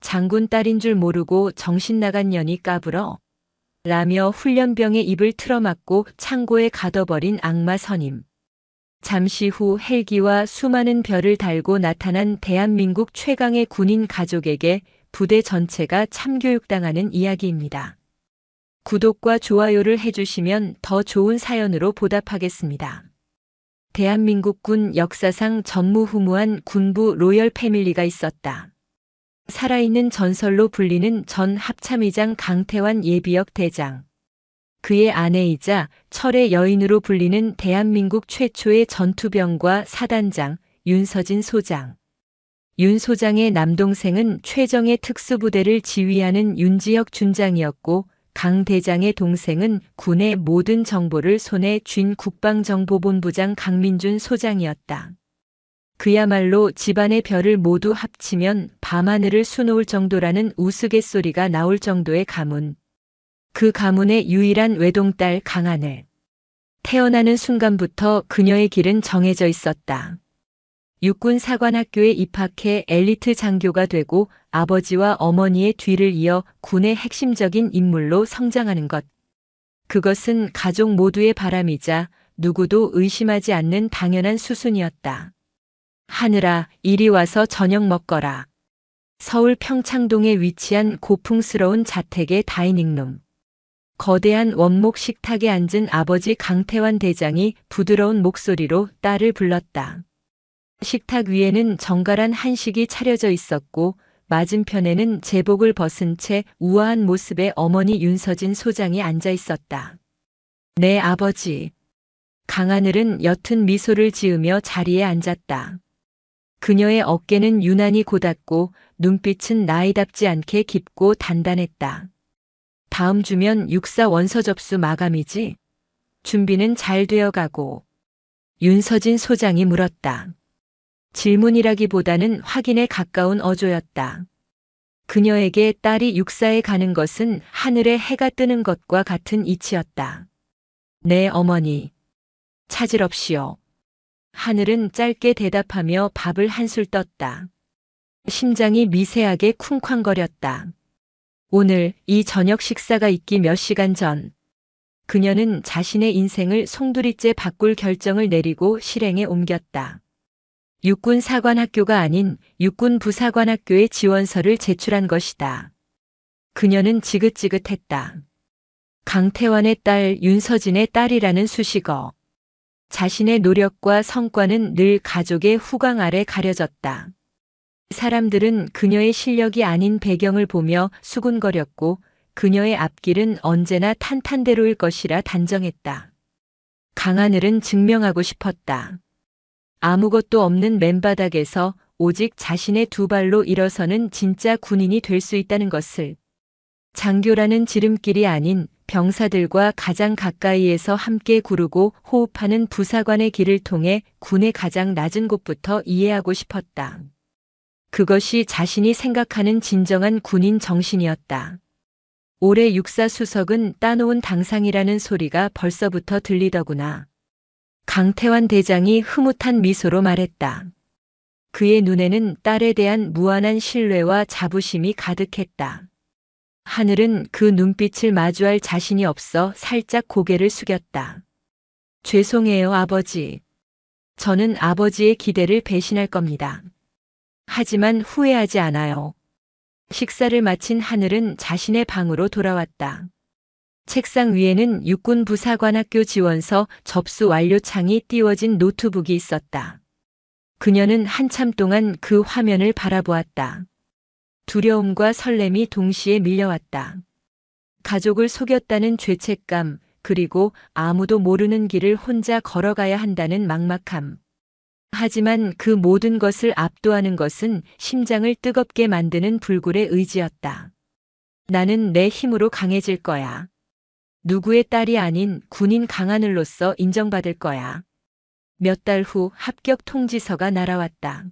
장군 딸인 줄 모르고 정신 나간 년이 까불어 라며 훈련병의 입을 틀어막고 창고에 가둬버린 악마 선임. 잠시 후 헬기와 수많은 별을 달고 나타난 대한민국 최강의 군인 가족에게 부대 전체가 참교육당하는 이야기입니다. 구독과 좋아요를 해주시면 더 좋은 사연으로 보답하겠습니다. 대한민국 군 역사상 전무후무한 군부 로열 패밀리가 있었다. 살아있는 전설로 불리는 전 합참의장 강태환 예비역 대장. 그의 아내이자 철의 여인으로 불리는 대한민국 최초의 전투병과 사단장 윤서진 소장. 윤 소장의 남동생은 최정예 특수부대를 지휘하는 윤지혁 준장이었고 강 대장의 동생은 군의 모든 정보를 손에 쥔 국방정보본부장 강민준 소장이었다. 그야말로 집안의 별을 모두 합치면 밤하늘을 수놓을 정도라는 우스갯소리가 나올 정도의 가문. 그 가문의 유일한 외동딸 강하늘. 태어나는 순간부터 그녀의 길은 정해져 있었다. 육군사관학교에 입학해 엘리트 장교가 되고 아버지와 어머니의 뒤를 이어 군의 핵심적인 인물로 성장하는 것. 그것은 가족 모두의 바람이자 누구도 의심하지 않는 당연한 수순이었다. 하늘아, 이리 와서 저녁 먹거라. 서울 평창동에 위치한 고풍스러운 자택의 다이닝룸. 거대한 원목 식탁에 앉은 아버지 강태환 대장이 부드러운 목소리로 딸을 불렀다. 식탁 위에는 정갈한 한식이 차려져 있었고 맞은편에는 제복을 벗은 채 우아한 모습의 어머니 윤서진 소장이 앉아 있었다. 네, 아버지. 강하늘은 옅은 미소를 지으며 자리에 앉았다. 그녀의 어깨는 유난히 고닫고 눈빛은 나이답지 않게 깊고 단단했다. 다음 주면 육사 원서 접수 마감이지? 준비는 잘 되어가고. 윤서진 소장이 물었다. 질문이라기보다는 확인에 가까운 어조였다. 그녀에게 딸이 육사에 가는 것은 하늘에 해가 뜨는 것과 같은 이치였다. 네, 어머니. 차질없이요. 하늘은 짧게 대답하며 밥을 한술 떴다. 심장이 미세하게 쿵쾅거렸다. 오늘 이 저녁 식사가 있기 몇 시간 전, 그녀는 자신의 인생을 송두리째 바꿀 결정을 내리고 실행에 옮겼다. 육군사관학교가 아닌 육군부사관학교에 지원서를 제출한 것이다. 그녀는 지긋지긋했다. 강태환의 딸 윤서진의 딸이라는 수식어. 자신의 노력과 성과는 늘 가족의 후광 아래 가려졌다. 사람들은 그녀의 실력이 아닌 배경을 보며 수군거렸고 그녀의 앞길은 언제나 탄탄대로일 것이라 단정했다. 강하늘은 증명하고 싶었다. 아무것도 없는 맨바닥에서 오직 자신의 두 발로 일어서는 진짜 군인이 될 수 있다는 것을. 장교라는 지름길이 아닌 병사들과 가장 가까이에서 함께 구르고 호흡하는 부사관의 길을 통해 군의 가장 낮은 곳부터 이해하고 싶었다. 그것이 자신이 생각하는 진정한 군인 정신이었다. 올해 육사 수석은 따놓은 당상이라는 소리가 벌써부터 들리더구나. 강태환 대장이 흐뭇한 미소로 말했다. 그의 눈에는 딸에 대한 무한한 신뢰와 자부심이 가득했다. 하늘은 그 눈빛을 마주할 자신이 없어 살짝 고개를 숙였다. 죄송해요, 아버지. 저는 아버지의 기대를 배신할 겁니다. 하지만 후회하지 않아요. 식사를 마친 하늘은 자신의 방으로 돌아왔다. 책상 위에는 육군부사관학교 지원서 접수 완료창이 띄워진 노트북이 있었다. 그녀는 한참 동안 그 화면을 바라보았다. 두려움과 설렘이 동시에 밀려왔다. 가족을 속였다는 죄책감, 그리고 아무도 모르는 길을 혼자 걸어가야 한다는 막막함. 하지만 그 모든 것을 압도하는 것은 심장을 뜨겁게 만드는 불굴의 의지였다. 나는 내 힘으로 강해질 거야. 누구의 딸이 아닌 군인 강하늘로서 인정받을 거야. 몇 달 후 합격 통지서가 날아왔다.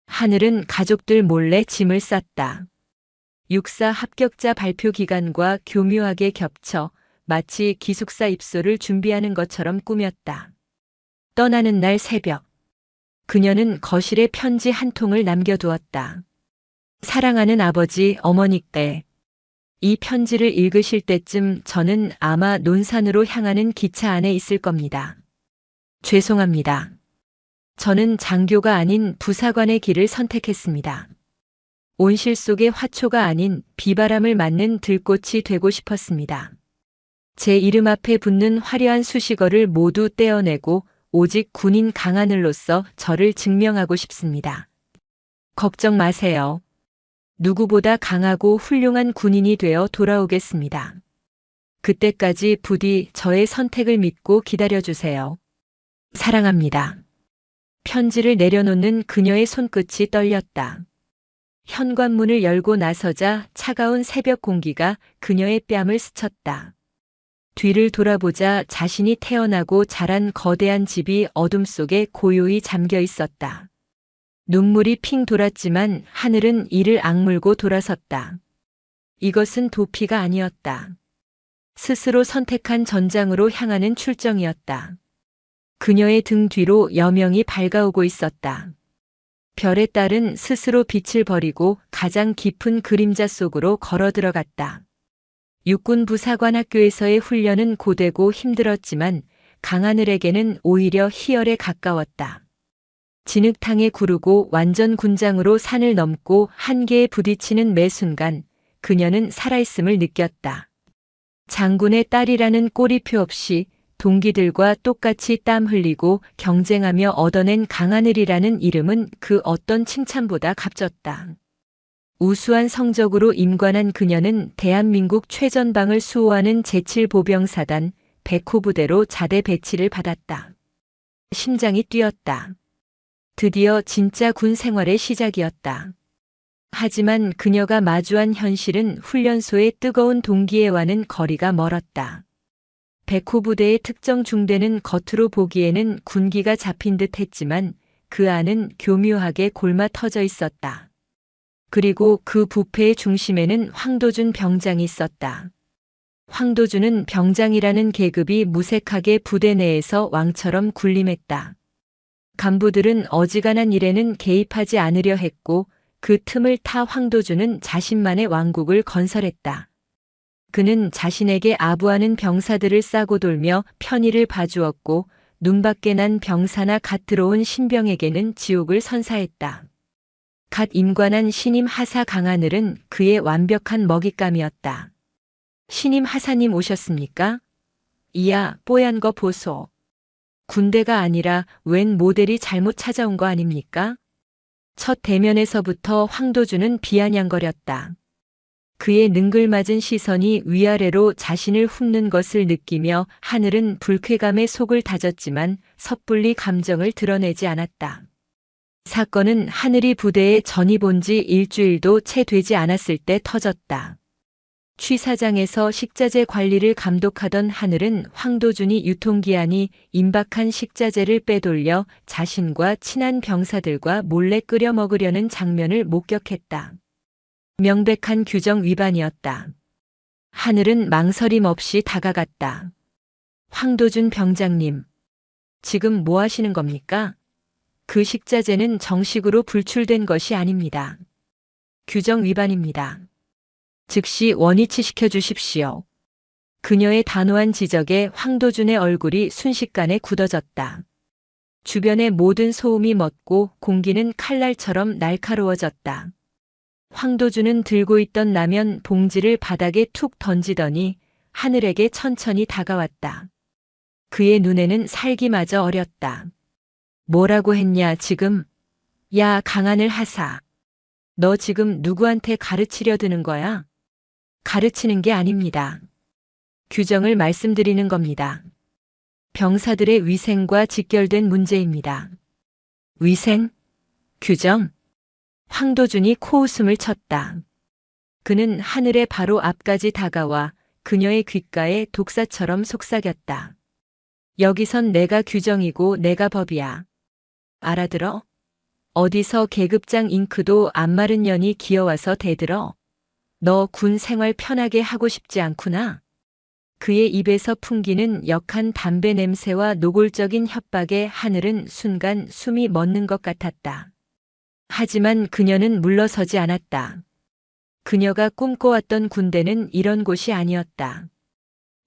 하늘은 가족들 몰래 짐을 쌌다. 육사 합격자 발표 기간과 교묘하게 겹쳐 마치 기숙사 입소를 준비하는 것처럼 꾸몄다. 떠나는 날 새벽. 그녀는 거실에 편지 한 통을 남겨두었다. 사랑하는 아버지, 어머니께. 이 편지를 읽으실 때쯤 저는 아마 논산으로 향하는 기차 안에 있을 겁니다. 죄송합니다. 저는 장교가 아닌 부사관의 길을 선택했습니다. 온실 속의 화초가 아닌 비바람을 맞는 들꽃이 되고 싶었습니다. 제 이름 앞에 붙는 화려한 수식어를 모두 떼어내고 오직 군인 강하늘로서 저를 증명하고 싶습니다. 걱정 마세요. 누구보다 강하고 훌륭한 군인이 되어 돌아오겠습니다. 그때까지 부디 저의 선택을 믿고 기다려주세요. 사랑합니다. 편지를 내려놓는 그녀의 손끝이 떨렸다. 현관문을 열고 나서자 차가운 새벽 공기가 그녀의 뺨을 스쳤다. 뒤를 돌아보자 자신이 태어나고 자란 거대한 집이 어둠 속에 고요히 잠겨 있었다. 눈물이 핑 돌았지만 하늘은 이를 악물고 돌아섰다. 이것은 도피가 아니었다. 스스로 선택한 전장으로 향하는 출정이었다. 그녀의 등 뒤로 여명이 밝아오고 있었다. 별의 딸은 스스로 빛을 버리고 가장 깊은 그림자 속으로 걸어 들어갔다. 육군 부사관 학교에서의 훈련은 고되고 힘들었지만 강하늘에게는 오히려 희열에 가까웠다. 진흙탕에 구르고 완전 군장으로 산을 넘고 한계에 부딪히는 매 순간 그녀는 살아있음을 느꼈다. 장군의 딸이라는 꼬리표 없이 동기들과 똑같이 땀 흘리고 경쟁하며 얻어낸 강하늘이라는 이름은 그 어떤 칭찬보다 값졌다. 우수한 성적으로 임관한 그녀는 대한민국 최전방을 수호하는 제7보병사단 100호 부대로 자대 배치를 받았다. 심장이 뛰었다. 드디어 진짜 군 생활의 시작이었다. 하지만 그녀가 마주한 현실은 훈련소의 뜨거운 동기애와는 거리가 멀었다. 100호 부대의 특정 중대는 겉으로 보기에는 군기가 잡힌 듯 했지만 그 안은 교묘하게 골마 터져 있었다. 그리고 그 부패의 중심에는 황도준 병장이 있었다. 황도준은 병장이라는 계급이 무색하게 부대 내에서 왕처럼 군림했다. 간부들은 어지간한 일에는 개입하지 않으려 했고 그 틈을 타 황도준은 자신만의 왕국을 건설했다. 그는 자신에게 아부하는 병사들을 싸고 돌며 편의를 봐주었고 눈밖에 난 병사나 갓 들어온 신병에게는 지옥을 선사했다. 갓 임관한 신임 하사 강하늘은 그의 완벽한 먹잇감이었다. 신임 하사님 오셨습니까? 이야, 뽀얀 거 보소. 군대가 아니라 웬 모델이 잘못 찾아온 거 아닙니까? 첫 대면에서부터 황도준은 비아냥거렸다. 그의 능글맞은 시선이 위아래로 자신을 훑는 것을 느끼며 하늘은 불쾌감에 속을 다졌지만 섣불리 감정을 드러내지 않았다. 사건은 하늘이 부대에 전입 온 지 일주일도 채 되지 않았을 때 터졌다. 취사장에서 식자재 관리를 감독하던 하늘은 황도준이 유통기한이 임박한 식자재를 빼돌려 자신과 친한 병사들과 몰래 끓여 먹으려는 장면을 목격했다. 명백한 규정 위반이었다. 하늘은 망설임 없이 다가갔다. 황도준 병장님, 지금 뭐 하시는 겁니까? 그 식자재는 정식으로 불출된 것이 아닙니다. 규정 위반입니다. 즉시 원위치시켜 주십시오. 그녀의 단호한 지적에 황도준의 얼굴이 순식간에 굳어졌다. 주변의 모든 소음이 멎고 공기는 칼날처럼 날카로워졌다. 황도준은 들고 있던 라면 봉지를 바닥에 툭 던지더니 하늘에게 천천히 다가왔다. 그의 눈에는 살기마저 어렸다. 뭐라고 했냐 지금? 야, 강하늘 하사. 너 지금 누구한테 가르치려 드는 거야? 가르치는 게 아닙니다. 규정을 말씀드리는 겁니다. 병사들의 위생과 직결된 문제입니다. 위생? 규정? 황도준이 코웃음을 쳤다. 그는 하늘의 바로 앞까지 다가와 그녀의 귓가에 독사처럼 속삭였다. 여기선 내가 규정이고 내가 법이야. 알아들어? 어디서 계급장 잉크도 안 마른 년이 기어와서 대들어? 너 군 생활 편하게 하고 싶지 않구나. 그의 입에서 풍기는 역한 담배 냄새와 노골적인 협박에 하늘은 순간 숨이 멎는 것 같았다. 하지만 그녀는 물러서지 않았다. 그녀가 꿈꿔왔던 군대는 이런 곳이 아니었다.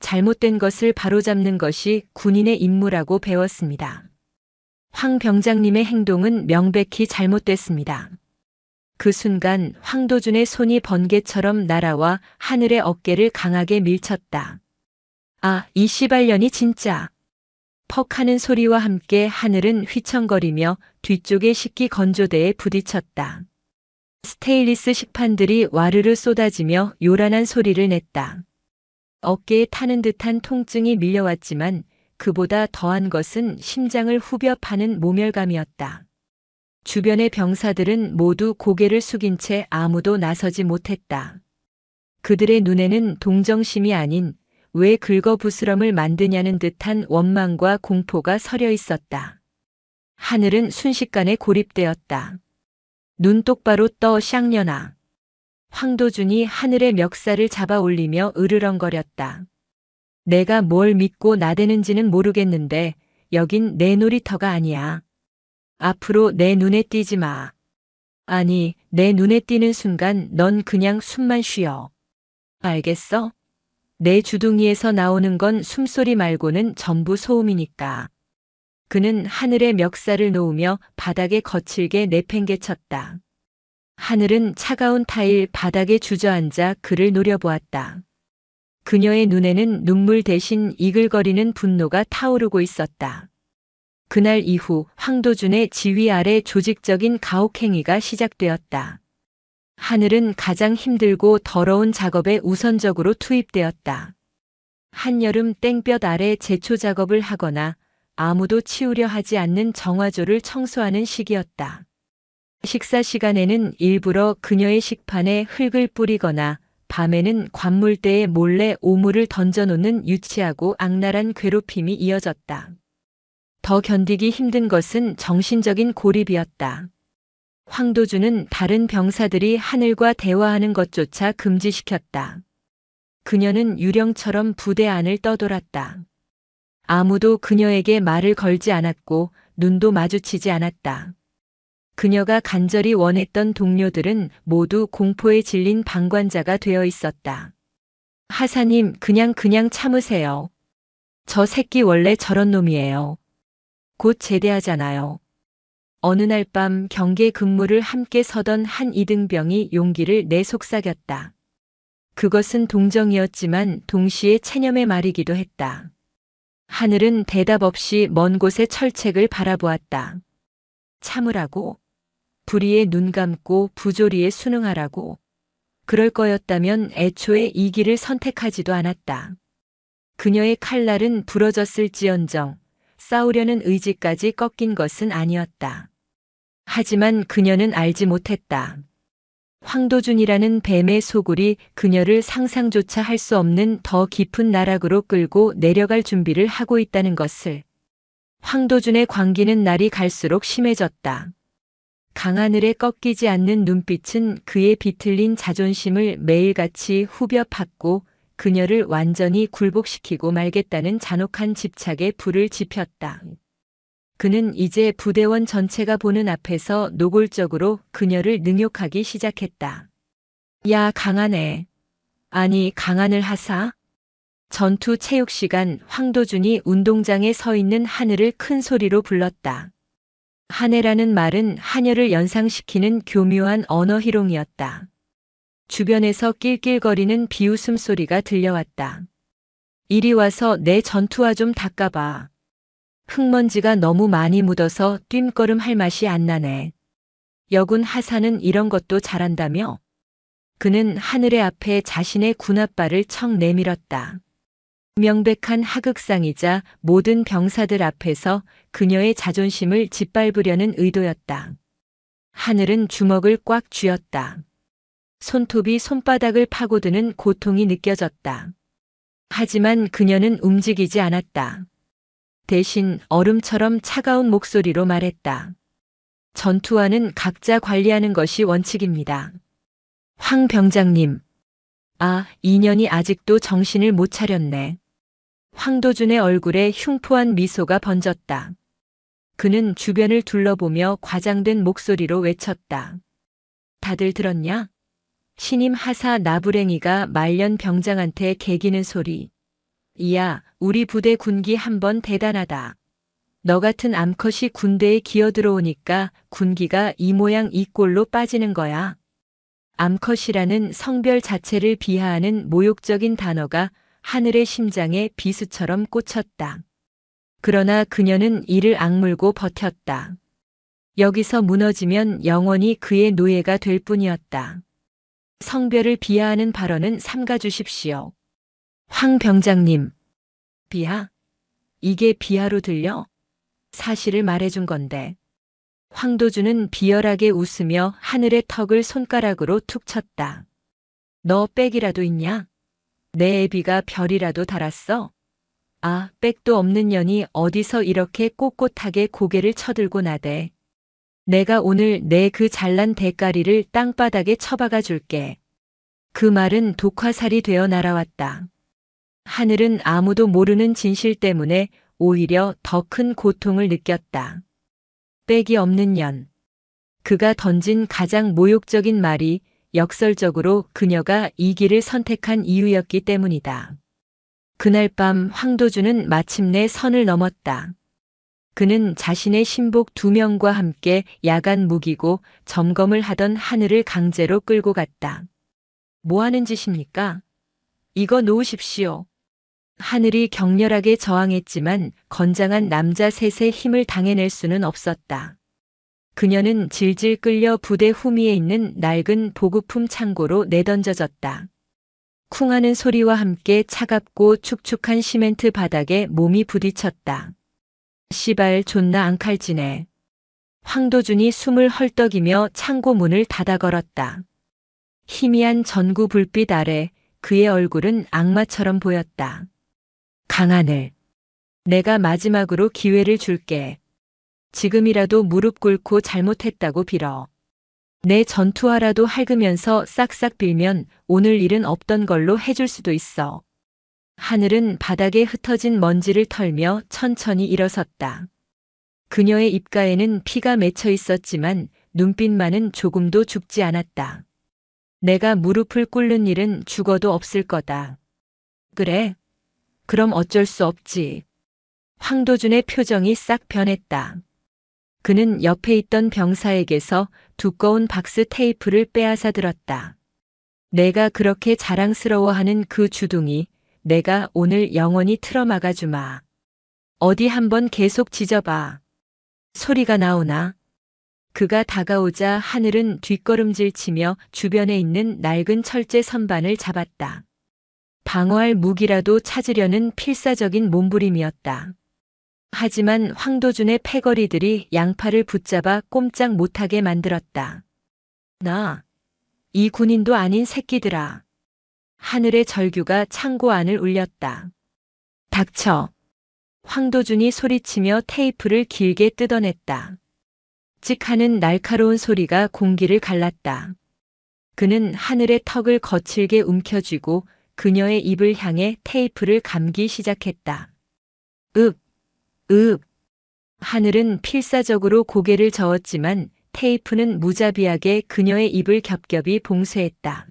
잘못된 것을 바로잡는 것이 군인의 임무라고 배웠습니다. 황 병장님의 행동은 명백히 잘못됐습니다. 그 순간 황도준의 손이 번개처럼 날아와 하늘의 어깨를 강하게 밀쳤다. 아, 이 시발년이 진짜. 퍽 하는 소리와 함께 하늘은 휘청거리며 뒤쪽의 식기 건조대에 부딪혔다. 스테인리스 식판들이 와르르 쏟아지며 요란한 소리를 냈다. 어깨에 타는 듯한 통증이 밀려왔지만 그보다 더한 것은 심장을 후벼 파는 모멸감이었다. 주변의 병사들은 모두 고개를 숙인 채 아무도 나서지 못했다. 그들의 눈에는 동정심이 아닌 왜 긁어부스럼을 만드냐는 듯한 원망과 공포가 서려 있었다. 하늘은 순식간에 고립되었다. 눈 똑바로 떠 쌍년아. 황도준이 하늘의 멱살을 잡아 올리며 으르렁거렸다. 내가 뭘 믿고 나대는지는 모르겠는데 여긴 내 놀이터가 아니야. 앞으로 내 눈에 띄지 마. 아니, 내 눈에 띄는 순간 넌 그냥 숨만 쉬어. 알겠어? 내 주둥이에서 나오는 건 숨소리 말고는 전부 소음이니까. 그는 하늘의 멱살을 놓으며 바닥에 거칠게 내팽개쳤다. 하늘은 차가운 타일 바닥에 주저앉아 그를 노려보았다. 그녀의 눈에는 눈물 대신 이글거리는 분노가 타오르고 있었다. 그날 이후 황도준의 지휘 아래 조직적인 가혹행위가 시작되었다. 하늘은 가장 힘들고 더러운 작업에 우선적으로 투입되었다. 한여름 땡볕 아래 제초 작업을 하거나 아무도 치우려 하지 않는 정화조를 청소하는 시기였다. 식사 시간에는 일부러 그녀의 식판에 흙을 뿌리거나 밤에는 관물대에 몰래 오물을 던져놓는 유치하고 악랄한 괴롭힘이 이어졌다. 더 견디기 힘든 것은 정신적인 고립이었다. 황도준은 다른 병사들이 하늘과 대화하는 것조차 금지시켰다. 그녀는 유령처럼 부대 안을 떠돌았다. 아무도 그녀에게 말을 걸지 않았고 눈도 마주치지 않았다. 그녀가 간절히 원했던 동료들은 모두 공포에 질린 방관자가 되어 있었다. 하사님, 그냥 참으세요. 저 새끼 원래 저런 놈이에요. 곧 제대하잖아요. 어느 날 밤 경계 근무를 함께 서던 한 이등병이 용기를 내속삭였다. 그것은 동정이었지만 동시에 체념의 말이기도 했다. 하늘은 대답 없이 먼 곳의 철책을 바라보았다. 참으라고? 불의에 눈 감고 부조리에 순응하라고? 그럴 거였다면 애초에 이 길을 선택하지도 않았다. 그녀의 칼날은 부러졌을지언정 싸우려는 의지까지 꺾인 것은 아니었다. 하지만 그녀는 알지 못했다. 황도준이라는 뱀의 소굴이 그녀를 상상조차 할 수 없는 더 깊은 나락으로 끌고 내려갈 준비를 하고 있다는 것을. 황도준의 광기는 날이 갈수록 심해졌다. 강하늘에 꺾이지 않는 눈빛은 그의 비틀린 자존심을 매일같이 후벼 팠고 그녀를 완전히 굴복시키고 말겠다는 잔혹한 집착에 불을 지폈다. 그는 이제 부대원 전체가 보는 앞에서 노골적으로 그녀를 능욕하기 시작했다. 야, 강하네. 아니, 강하늘 하사? 전투 체육 시간 황도준이 운동장에 서 있는 하늘을 큰 소리로 불렀다. 하네라는 말은 하녀를 연상시키는 교묘한 언어 희롱이었다. 주변에서 낄낄거리는 비웃음 소리가 들려왔다. 이리 와서 내 전투화 좀 닦아봐. 흙먼지가 너무 많이 묻어서 뜀걸음 할 맛이 안 나네. 여군 하사는 이런 것도 잘한다며? 그는 하늘의 앞에 자신의 군홧발을 척 내밀었다. 명백한 하극상이자 모든 병사들 앞에서 그녀의 자존심을 짓밟으려는 의도였다. 하늘은 주먹을 꽉 쥐었다. 손톱이 손바닥을 파고드는 고통이 느껴졌다. 하지만 그녀는 움직이지 않았다. 대신 얼음처럼 차가운 목소리로 말했다. 전투화는 각자 관리하는 것이 원칙입니다. 황 병장님. 아, 이년이 아직도 정신을 못 차렸네. 황도준의 얼굴에 흉포한 미소가 번졌다. 그는 주변을 둘러보며 과장된 목소리로 외쳤다. 다들 들었냐? 신임 하사 나부랭이가 말년 병장한테 개기는 소리. 이야, 우리 부대 군기 한번 대단하다. 너 같은 암컷이 군대에 기어들어오니까 군기가 이 모양 이 꼴로 빠지는 거야. 암컷이라는 성별 자체를 비하하는 모욕적인 단어가 하늘의 심장에 비수처럼 꽂혔다. 그러나 그녀는 이를 악물고 버텼다. 여기서 무너지면 영원히 그의 노예가 될 뿐이었다. 성별을 비하하는 발언은 삼가주십시오. 황 병장님. 비하? 이게 비하로 들려? 사실을 말해준 건데. 황도준은 비열하게 웃으며 하늘의 턱을 손가락으로 툭 쳤다. 너 백이라도 있냐? 내 애비가 별이라도 달았어? 아, 백도 없는 년이 어디서 이렇게 꼿꼿하게 고개를 쳐들고 나대. 내가 오늘 내 그 잘난 대가리를 땅바닥에 처박아 줄게. 그 말은 독화살이 되어 날아왔다. 하늘은 아무도 모르는 진실 때문에 오히려 더 큰 고통을 느꼈다. 백이 없는 년. 그가 던진 가장 모욕적인 말이 역설적으로 그녀가 이 길을 선택한 이유였기 때문이다. 그날 밤 황도준은 마침내 선을 넘었다. 그는 자신의 신복 2명과 함께 야간 무기고 점검을 하던 하늘을 강제로 끌고 갔다. 뭐 하는 짓입니까? 이거 놓으십시오. 하늘이 격렬하게 저항했지만 건장한 남자 셋의 힘을 당해낼 수는 없었다. 그녀는 질질 끌려 부대 후미에 있는 낡은 보급품 창고로 내던져졌다. 쿵하는 소리와 함께 차갑고 축축한 시멘트 바닥에 몸이 부딪혔다. 씨발 존나 앙칼지네. 황도준이 숨을 헐떡이며 창고 문을 닫아 걸었다. 희미한 전구 불빛 아래 그의 얼굴은 악마처럼 보였다. 강하늘. 내가 마지막으로 기회를 줄게. 지금이라도 무릎 꿇고 잘못했다고 빌어. 내 전투화라도 핥으면서 싹싹 빌면 오늘 일은 없던 걸로 해줄 수도 있어. 하늘은 바닥에 흩어진 먼지를 털며 천천히 일어섰다. 그녀의 입가에는 피가 맺혀 있었지만 눈빛만은 조금도 죽지 않았다. 내가 무릎을 꿇는 일은 죽어도 없을 거다. 그래? 그럼 어쩔 수 없지. 황도준의 표정이 싹 변했다. 그는 옆에 있던 병사에게서 두꺼운 박스 테이프를 빼앗아 들었다. 내가 그렇게 자랑스러워하는 그 주둥이 내가 오늘 영원히 틀어막아 주마. 어디 한번 계속 짖어봐. 소리가 나오나? 그가 다가오자 하늘은 뒷걸음질 치며 주변에 있는 낡은 철제 선반을 잡았다. 방어할 무기라도 찾으려는 필사적인 몸부림이었다. 하지만 황도준의 패거리들이 양팔을 붙잡아 꼼짝 못하게 만들었다. 나, 이 군인도 아닌 새끼들아. 하늘의 절규가 창고 안을 울렸다. 닥쳐. 황도준이 소리치며 테이프를 길게 뜯어냈다. 찍 하는 날카로운 소리가 공기를 갈랐다. 그는 하늘의 턱을 거칠게 움켜쥐고 그녀의 입을 향해 테이프를 감기 시작했다. 하늘은 필사적으로 고개를 저었지만 테이프는 무자비하게 그녀의 입을 겹겹이 봉쇄했다.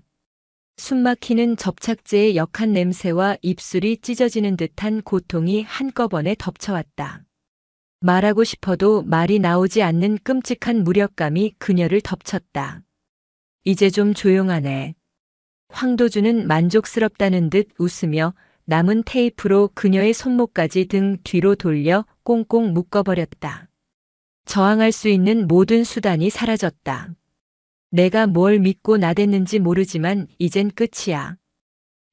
숨막히는 접착제의 역한 냄새와 입술이 찢어지는 듯한 고통이 한꺼번에 덮쳐왔다. 말하고 싶어도 말이 나오지 않는 끔찍한 무력감이 그녀를 덮쳤다. 이제 좀 조용하네. 황도준은 만족스럽다는 듯 웃으며 남은 테이프로 그녀의 손목까지 등 뒤로 돌려 꽁꽁 묶어버렸다. 저항할 수 있는 모든 수단이 사라졌다. 내가 뭘 믿고 나댔는지 모르지만 이젠 끝이야.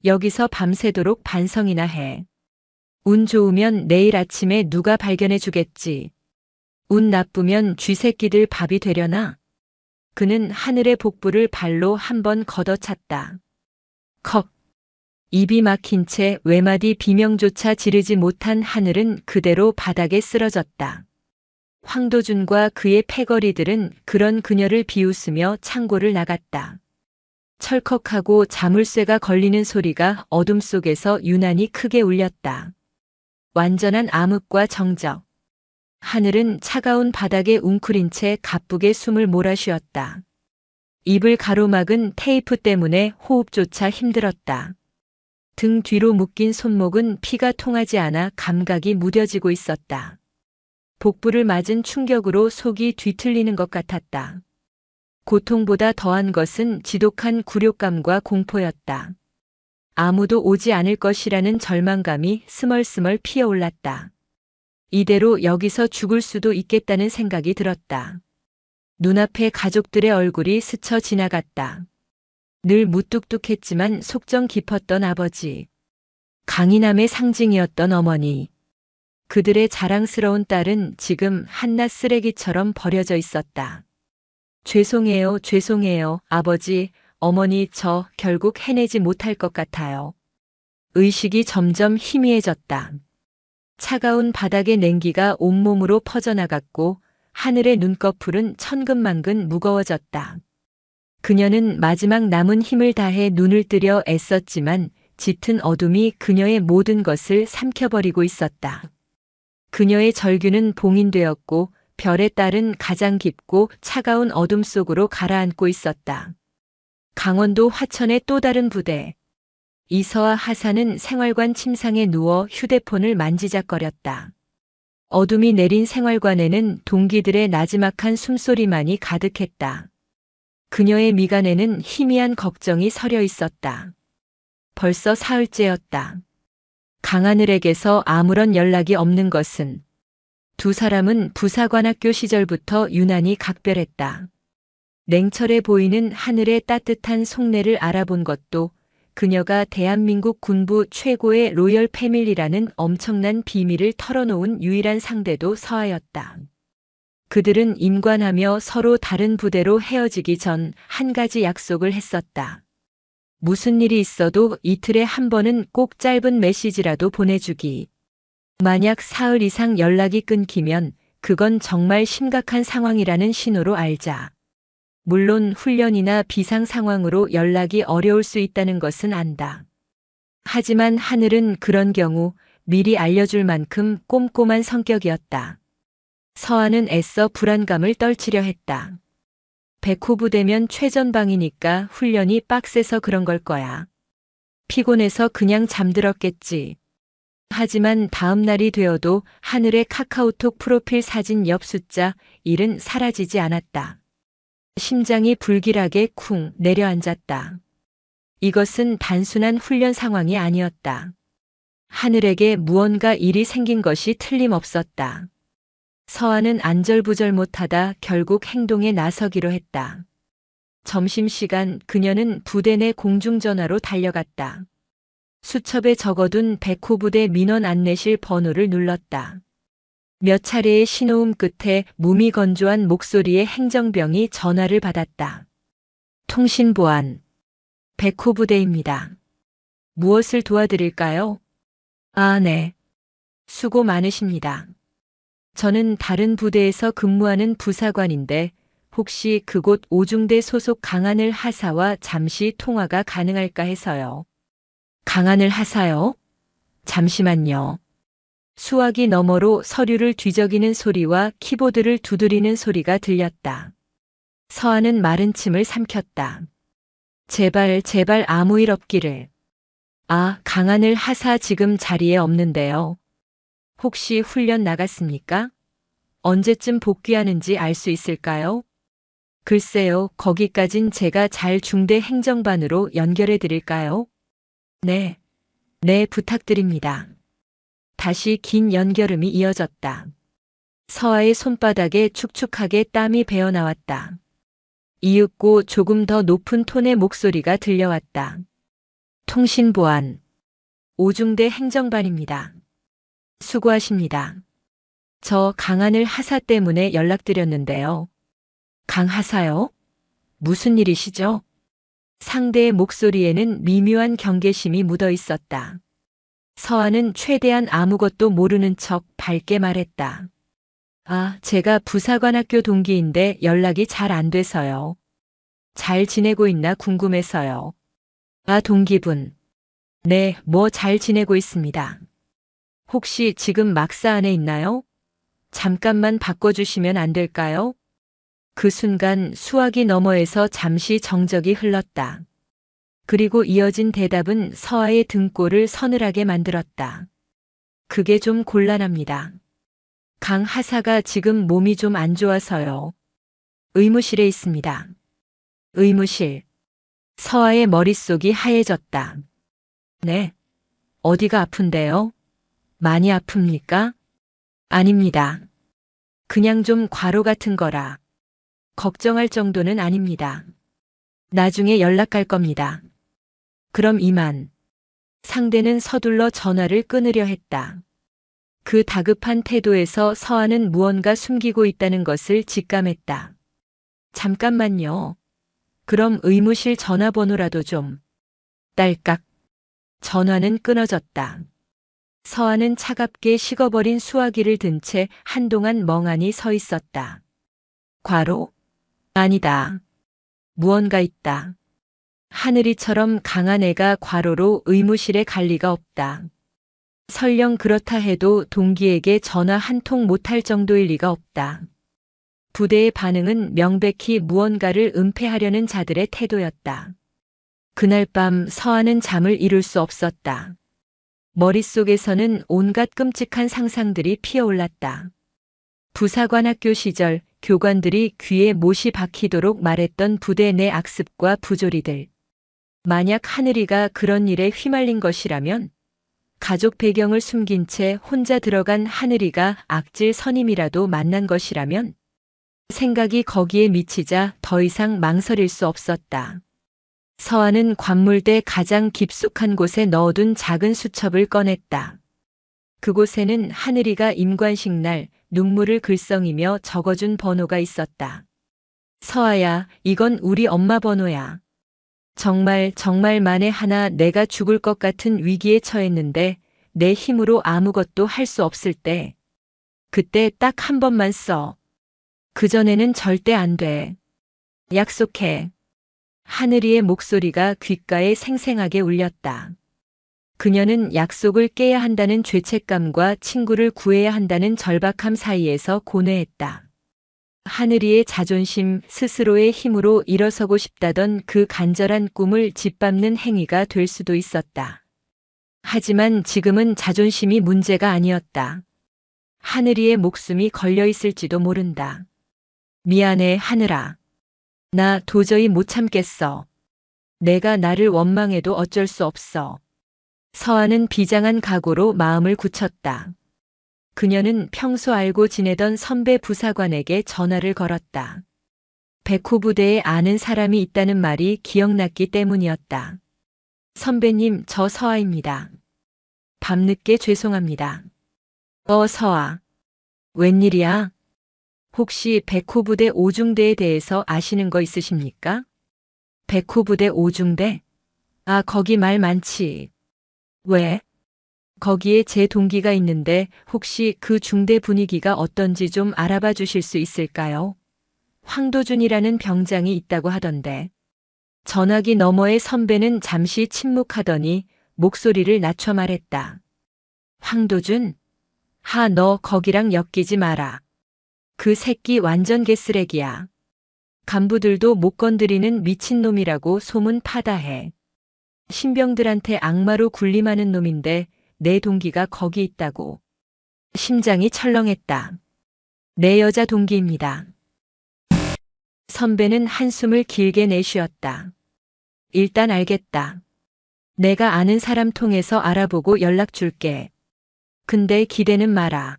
여기서 밤새도록 반성이나 해. 운 좋으면 내일 아침에 누가 발견해 주겠지. 운 나쁘면 쥐새끼들 밥이 되려나? 그는 하늘의 복부를 발로 한번 걷어찼다. 컥. 입이 막힌 채 외마디 비명조차 지르지 못한 하늘은 그대로 바닥에 쓰러졌다. 황도준과 그의 패거리들은 그런 그녀를 비웃으며 창고를 나갔다. 철컥하고 자물쇠가 걸리는 소리가 어둠 속에서 유난히 크게 울렸다. 완전한 암흑과 정적. 하늘은 차가운 바닥에 웅크린 채 가쁘게 숨을 몰아쉬었다. 입을 가로막은 테이프 때문에 호흡조차 힘들었다. 등 뒤로 묶인 손목은 피가 통하지 않아 감각이 무뎌지고 있었다. 복부를 맞은 충격으로 속이 뒤틀리는 것 같았다. 고통보다 더한 것은 지독한 굴욕감과 공포였다. 아무도 오지 않을 것이라는 절망감이 스멀스멀 피어올랐다. 이대로 여기서 죽을 수도 있겠다는 생각이 들었다. 눈앞에 가족들의 얼굴이 스쳐 지나갔다. 늘 무뚝뚝했지만 속정 깊었던 아버지. 강인함의 상징이었던 어머니. 그들의 자랑스러운 딸은 지금 한낱 쓰레기처럼 버려져 있었다. 죄송해요, 죄송해요, 아버지, 어머니, 저 결국 해내지 못할 것 같아요. 의식이 점점 희미해졌다. 차가운 바닥의 냉기가 온몸으로 퍼져나갔고 하늘의 눈꺼풀은 천근만근 무거워졌다. 그녀는 마지막 남은 힘을 다해 눈을 뜨려 애썼지만 짙은 어둠이 그녀의 모든 것을 삼켜버리고 있었다. 그녀의 절규는 봉인되었고 별의 딸은 가장 깊고 차가운 어둠 속으로 가라앉고 있었다. 강원도 화천의 또 다른 부대. 이서와 하사는 생활관 침상에 누워 휴대폰을 만지작거렸다. 어둠이 내린 생활관에는 동기들의 나지막한 숨소리만이 가득했다. 그녀의 미간에는 희미한 걱정이 서려 있었다. 벌써 사흘째였다. 강하늘에게서 아무런 연락이 없는 것은 두 사람은 부사관학교 시절부터 유난히 각별했다. 냉철해 보이는 하늘의 따뜻한 속내를 알아본 것도 그녀가 대한민국 군부 최고의 로열 패밀리라는 엄청난 비밀을 털어놓은 유일한 상대도 서하였다. 그들은 임관하며 서로 다른 부대로 헤어지기 전 한 가지 약속을 했었다. 무슨 일이 있어도 이틀에 한 번은 꼭 짧은 메시지라도 보내주기. 만약 사흘 이상 연락이 끊기면 그건 정말 심각한 상황이라는 신호로 알자. 물론 훈련이나 비상 상황으로 연락이 어려울 수 있다는 것은 안다. 하지만 하늘은 그런 경우 미리 알려줄 만큼 꼼꼼한 성격이었다. 서하는 애써 불안감을 떨치려 했다. 백호부대면 최전방이니까 훈련이 빡세서 그런 걸 거야. 피곤해서 그냥 잠들었겠지. 하지만 다음 날이 되어도 하늘의 카카오톡 프로필 사진 옆 숫자 1은 사라지지 않았다. 심장이 불길하게 쿵 내려앉았다. 이것은 단순한 훈련 상황이 아니었다. 하늘에게 무언가 일이 생긴 것이 틀림없었다. 서하는 안절부절 못하다 결국 행동에 나서기로 했다. 점심시간 그녀는 부대 내 공중전화로 달려갔다. 수첩에 적어둔 백호부대 민원 안내실 번호를 눌렀다. 몇 차례의 신호음 끝에 무미건조한 목소리의 행정병이 전화를 받았다. 통신보안. 백호부대입니다. 무엇을 도와드릴까요? 아, 네. 수고 많으십니다. 저는 다른 부대에서 근무하는 부사관인데 혹시 그곳 오중대 소속 강하늘 하사와 잠시 통화가 가능할까 해서요. 강하늘 하사요? 잠시만요. 수화기 너머로 서류를 뒤적이는 소리와 키보드를 두드리는 소리가 들렸다. 서하는 마른 침을 삼켰다. 제발 제발 아무 일 없기를. 아, 강하늘 하사 지금 자리에 없는데요. 혹시 훈련 나갔습니까? 언제쯤 복귀하는지 알 수 있을까요? 글쎄요, 거기까진 제가 잘 중대 행정반으로 연결해 드릴까요? 네. 네, 부탁드립니다. 다시 긴 연결음이 이어졌다. 서하의 손바닥에 축축하게 땀이 배어나왔다. 이윽고 조금 더 높은 톤의 목소리가 들려왔다. 통신보안. 오중대 행정반입니다. 수고하십니다. 저 강하늘 하사 때문에 연락드렸는데요. 강 하사요? 무슨 일이시죠? 상대의 목소리에는 미묘한 경계심이 묻어 있었다. 서하는 최대한 아무것도 모르는 척 밝게 말했다. 아, 제가 부사관학교 동기인데 연락이 잘 안 돼서요. 잘 지내고 있나 궁금해서요. 아, 동기분. 네, 뭐 잘 지내고 있습니다. 혹시 지금 막사 안에 있나요? 잠깐만 바꿔주시면 안 될까요? 그 순간 수화기 너머에서 잠시 정적이 흘렀다. 그리고 이어진 대답은 서아의 등골을 서늘하게 만들었다. 그게 좀 곤란합니다. 강 하사가 지금 몸이 좀 안 좋아서요. 의무실에 있습니다. 의무실. 서아의 머릿속이 하얘졌다. 네. 어디가 아픈데요? 많이 아픕니까? 아닙니다. 그냥 좀 과로 같은 거라. 걱정할 정도는 아닙니다. 나중에 연락할 겁니다. 그럼 이만. 상대는 서둘러 전화를 끊으려 했다. 그 다급한 태도에서 서아는 무언가 숨기고 있다는 것을 직감했다. 잠깐만요. 그럼 의무실 전화번호라도 좀. 딸깍. 전화는 끊어졌다. 서아는 차갑게 식어버린 수화기를 든 채 한동안 멍하니 서 있었다. 과로? 아니다. 무언가 있다. 하늘이처럼 강한 애가 과로로 의무실에 갈 리가 없다. 설령 그렇다 해도 동기에게 전화 한 통 못할 정도일 리가 없다. 부대의 반응은 명백히 무언가를 은폐하려는 자들의 태도였다. 그날 밤 서아는 잠을 이룰 수 없었다. 머릿속에서는 온갖 끔찍한 상상들이 피어올랐다. 부사관 학교 시절 교관들이 귀에 못이 박히도록 말했던 부대 내 악습과 부조리들. 만약 하늘이가 그런 일에 휘말린 것이라면 가족 배경을 숨긴 채 혼자 들어간 하늘이가 악질 선임이라도 만난 것이라면 생각이 거기에 미치자 더 이상 망설일 수 없었다. 서아는 관물대 가장 깊숙한 곳에 넣어둔 작은 수첩을 꺼냈다. 그곳에는 하늘이가 임관식 날 눈물을 글썽이며 적어준 번호가 있었다. 서아야, 이건 우리 엄마 번호야. 정말 만에 하나 내가 죽을 것 같은 위기에 처했는데 내 힘으로 아무것도 할 수 없을 때. 그때 딱 한 번만 써. 그전에는 절대 안 돼. 약속해. 하늘이의 목소리가 귓가에 생생하게 울렸다. 그녀는 약속을 깨야 한다는 죄책감과 친구를 구해야 한다는 절박함 사이에서 고뇌했다. 하늘이의 자존심, 스스로의 힘으로 일어서고 싶다던 그 간절한 꿈을 짓밟는 행위가 될 수도 있었다. 하지만 지금은 자존심이 문제가 아니었다. 하늘이의 목숨이 걸려 있을지도 모른다. 미안해, 하늘아. 나 도저히 못 참겠어. 내가 나를 원망해도 어쩔 수 없어. 서아는 비장한 각오로 마음을 굳혔다. 그녀는 평소 알고 지내던 선배 부사관에게 전화를 걸었다. 백호 부대에 아는 사람이 있다는 말이 기억났기 때문이었다. 선배님, 저 서아입니다. 밤늦게 죄송합니다. 서아. 웬일이야? 혹시 백호 부대 5중대에 대해서 아시는 거 있으십니까? 백호 부대 5중대? 아, 거기 말 많지. 왜? 거기에 제 동기가 있는데 혹시 그 중대 분위기가 어떤지 좀 알아봐 주실 수 있을까요? 황도준이라는 병장이 있다고 하던데. 전화기 너머의 선배는 잠시 침묵하더니 목소리를 낮춰 말했다. 황도준? 너 거기랑 엮이지 마라. 그 새끼 완전 개쓰레기야. 간부들도 못 건드리는 미친놈이라고 소문 파다해. 신병들한테 악마로 군림하는 놈인데 내 동기가 거기 있다고. 심장이 철렁했다. 내 여자 동기입니다. 선배는 한숨을 길게 내쉬었다. 일단 알겠다. 내가 아는 사람 통해서 알아보고 연락 줄게. 근데 기대는 마라.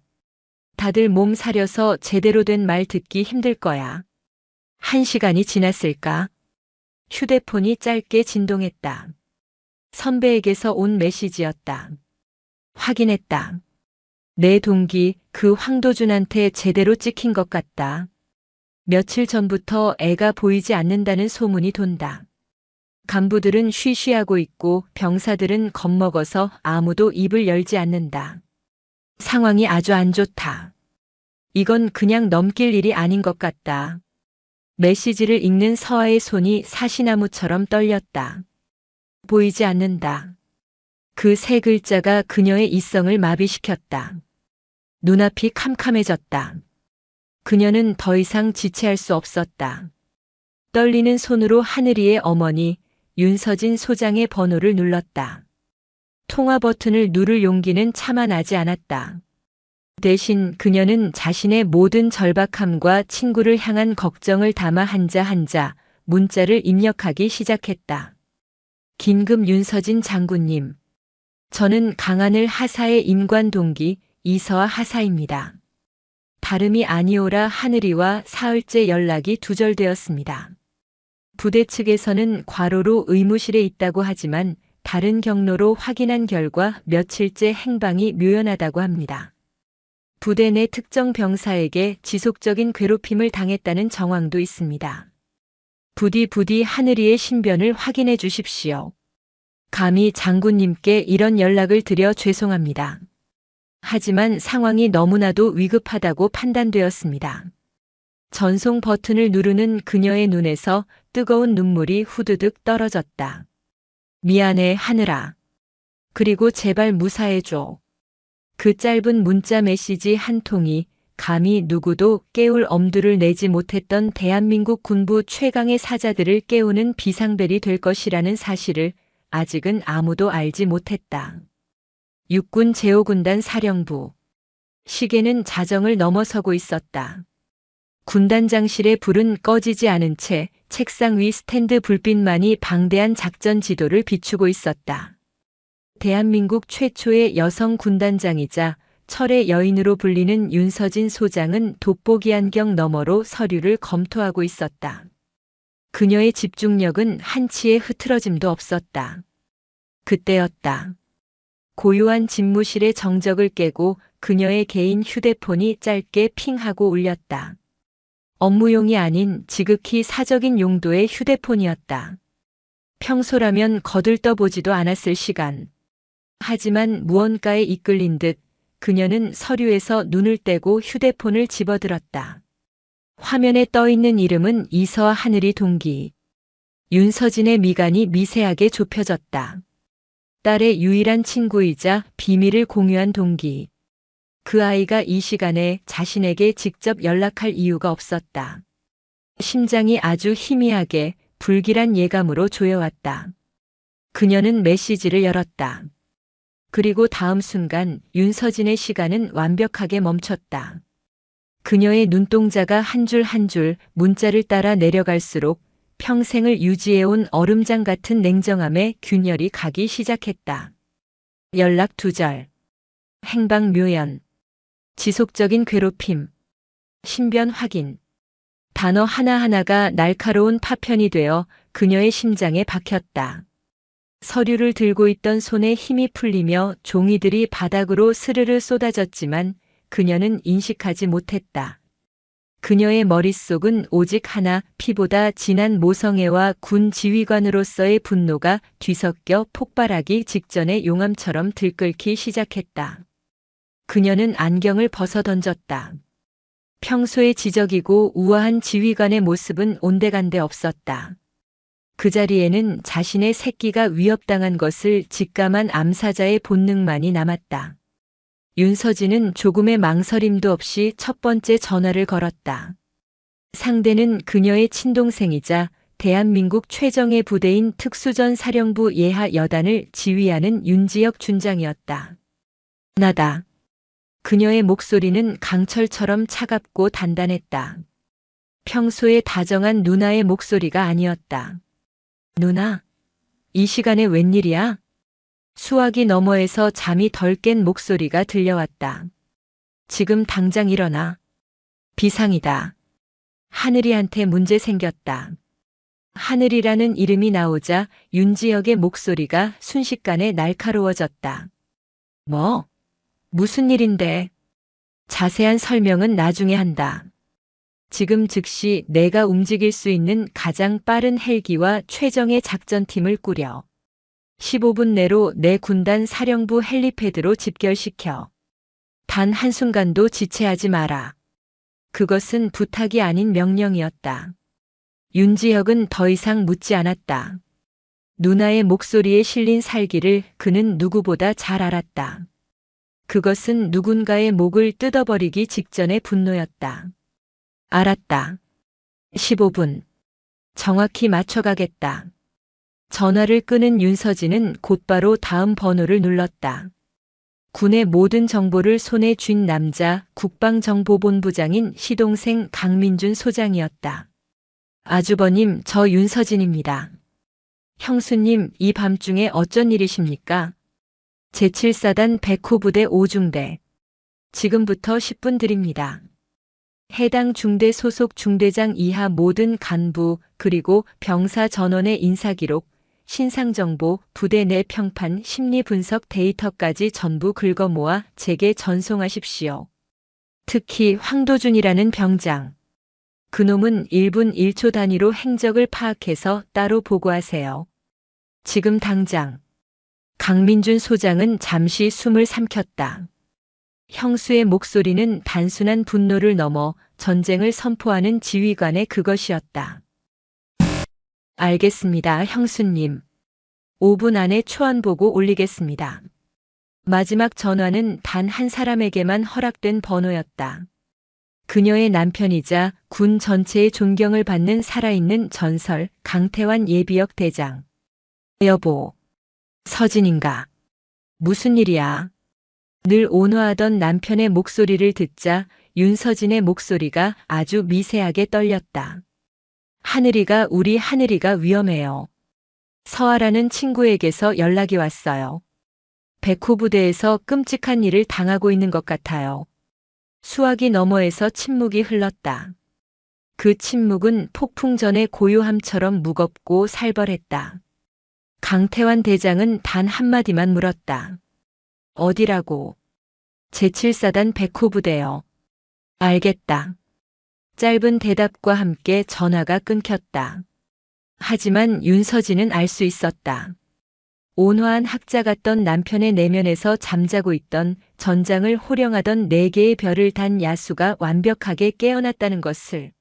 다들 몸 사려서 제대로 된 말 듣기 힘들 거야. 1시간이 지났을까? 휴대폰이 짧게 진동했다. 선배에게서 온 메시지였다. 확인했다. 내 동기 그 황도준한테 제대로 찍힌 것 같다. 며칠 전부터 애가 보이지 않는다는 소문이 돈다. 간부들은 쉬쉬하고 있고 병사들은 겁먹어서 아무도 입을 열지 않는다. 상황이 아주 안 좋다. 이건 그냥 넘길 일이 아닌 것 같다. 메시지를 읽는 서아의 손이 사시나무처럼 떨렸다. 보이지 않는다. 그 세 글자가 그녀의 이성을 마비시켰다. 눈앞이 캄캄해졌다. 그녀는 더 이상 지체할 수 없었다. 떨리는 손으로 하늘이의 어머니 윤서진 소장의 번호를 눌렀다. 통화 버튼을 누를 용기는 차마 나지 않았다. 대신 그녀는 자신의 모든 절박함과 친구를 향한 걱정을 담아 한자 한자 문자를 입력하기 시작했다. 긴급 윤서진 장군님. 저는 강하늘 하사의 임관 동기 이서아 하사입니다. 다름이 아니오라 하늘이와 사흘째 연락이 두절되었습니다. 부대 측에서는 과로로 의무실에 있다고 하지만 다른 경로로 확인한 결과 며칠째 행방이 묘연하다고 합니다. 부대 내 특정 병사에게 지속적인 괴롭힘을 당했다는 정황도 있습니다. 부디 하늘이의 신변을 확인해 주십시오. 감히 장군님께 이런 연락을 드려 죄송합니다. 하지만 상황이 너무나도 위급하다고 판단되었습니다. 전송 버튼을 누르는 그녀의 눈에서 뜨거운 눈물이 후드득 떨어졌다. 미안해 하늘아. 그리고 제발 무사해줘. 그 짧은 문자 메시지 한 통이 감히 누구도 깨울 엄두를 내지 못했던 대한민국 군부 최강의 사자들을 깨우는 비상벨이 될 것이라는 사실을 아직은 아무도 알지 못했다. 육군 제5군단 사령부. 시계는 자정을 넘어서고 있었다. 군단장실의 불은 꺼지지 않은 채 책상 위 스탠드 불빛만이 방대한 작전 지도를 비추고 있었다. 대한민국 최초의 여성 군단장이자 철의 여인으로 불리는 윤서진 소장은 돋보기 안경 너머로 서류를 검토하고 있었다. 그녀의 집중력은 한치의 흐트러짐도 없었다. 그때였다. 고요한 집무실의 정적을 깨고 그녀의 개인 휴대폰이 짧게 핑하고 울렸다. 업무용이 아닌 지극히 사적인 용도의 휴대폰이었다. 평소라면 거들떠보지도 않았을 시간. 하지만 무언가에 이끌린 듯 그녀는 서류에서 눈을 떼고 휴대폰을 집어들었다. 화면에 떠있는 이름은 이서아 하늘이 동기. 윤서진의 미간이 미세하게 좁혀졌다. 딸의 유일한 친구이자 비밀을 공유한 동기. 그 아이가 이 시간에 자신에게 직접 연락할 이유가 없었다. 심장이 아주 희미하게 불길한 예감으로 조여왔다. 그녀는 메시지를 열었다. 그리고 다음 순간 윤서진의 시간은 완벽하게 멈췄다. 그녀의 눈동자가 한 줄 한 줄 문자를 따라 내려갈수록 평생을 유지해온 얼음장 같은 냉정함에 균열이 가기 시작했다. 연락 두절. 행방 묘연. 지속적인 괴롭힘. 신변 확인. 단어 하나하나가 날카로운 파편이 되어 그녀의 심장에 박혔다. 서류를 들고 있던 손에 힘이 풀리며 종이들이 바닥으로 스르르 쏟아졌지만 그녀는 인식하지 못했다. 그녀의 머릿속은 오직 하나, 피보다 진한 모성애와 군 지휘관으로서의 분노가 뒤섞여 폭발하기 직전의 용암처럼 들끓기 시작했다. 그녀는 안경을 벗어 던졌다. 평소에 지적이고 우아한 지휘관의 모습은 온데간데 없었다. 그 자리에는 자신의 새끼가 위협당한 것을 직감한 암사자의 본능만이 남았다. 윤서진은 조금의 망설임도 없이 첫 번째 전화를 걸었다. 상대는 그녀의 친동생이자 대한민국 최정예 부대인 특수전 사령부 예하 여단을 지휘하는 윤지혁 준장이었다. 나다. 그녀의 목소리는 강철처럼 차갑고 단단했다. 평소에 다정한 누나의 목소리가 아니었다. 누나, 이 시간에 웬일이야? 수화기 너머에서 잠이 덜 깬 목소리가 들려왔다. 지금 당장 일어나. 비상이다. 하늘이한테 문제 생겼다. 하늘이라는 이름이 나오자 윤지혁의 목소리가 순식간에 날카로워졌다. 뭐? 무슨 일인데? 자세한 설명은 나중에 한다. 지금 즉시 내가 움직일 수 있는 가장 빠른 헬기와 최정예 작전팀을 꾸려 15분 내로 내 군단 사령부 헬리패드로 집결시켜. 단 한순간도 지체하지 마라. 그것은 부탁이 아닌 명령이었다. 윤지혁은 더 이상 묻지 않았다. 누나의 목소리에 실린 살기를 그는 누구보다 잘 알았다. 그것은 누군가의 목을 뜯어버리기 직전의 분노였다. 알았다. 15분. 정확히 맞춰가겠다. 전화를 끊은 윤서진은 곧바로 다음 번호를 눌렀다. 군의 모든 정보를 손에 쥔 남자 국방정보본부장인 시동생 강민준 소장이었다. 아주버님, 저 윤서진입니다. 형수님, 이 밤중에 어쩐 일이십니까? 제7사단 백호부대 5중대. 지금부터 10분 드립니다. 해당 중대 소속 중대장 이하 모든 간부 그리고 병사 전원의 인사기록, 신상정보, 부대 내 평판, 심리분석 데이터까지 전부 긁어모아 제게 전송하십시오. 특히 황도준이라는 병장. 그놈은 1분 1초 단위로 행적을 파악해서 따로 보고하세요. 지금 당장. 강민준 소장은 잠시 숨을 삼켰다. 형수의 목소리는 단순한 분노를 넘어 전쟁을 선포하는 지휘관의 그것이었다. 알겠습니다, 형수님. 5분 안에 초안보고 올리겠습니다. 마지막 전화는 단 한 사람에게만 허락된 번호였다. 그녀의 남편이자 군 전체의 존경을 받는 살아있는 전설 강태환 예비역 대장. 여보. 서진인가? 무슨 일이야? 늘 온화하던 남편의 목소리를 듣자 윤서진의 목소리가 아주 미세하게 떨렸다. 우리 하늘이가 위험해요. 서아라는 친구에게서 연락이 왔어요. 백호부대에서 끔찍한 일을 당하고 있는 것 같아요. 수화기 너머에서 침묵이 흘렀다. 그 침묵은 폭풍 전의 고요함처럼 무겁고 살벌했다. 강태환 대장은 단 한마디만 물었다. 어디라고? 제7사단 백호부대요. 알겠다. 짧은 대답과 함께 전화가 끊겼다. 하지만 윤서진은 알 수 있었다. 온화한 학자 같던 남편의 내면에서 잠자고 있던 전장을 호령하던 4개의 별을 단 야수가 완벽하게 깨어났다는 것을.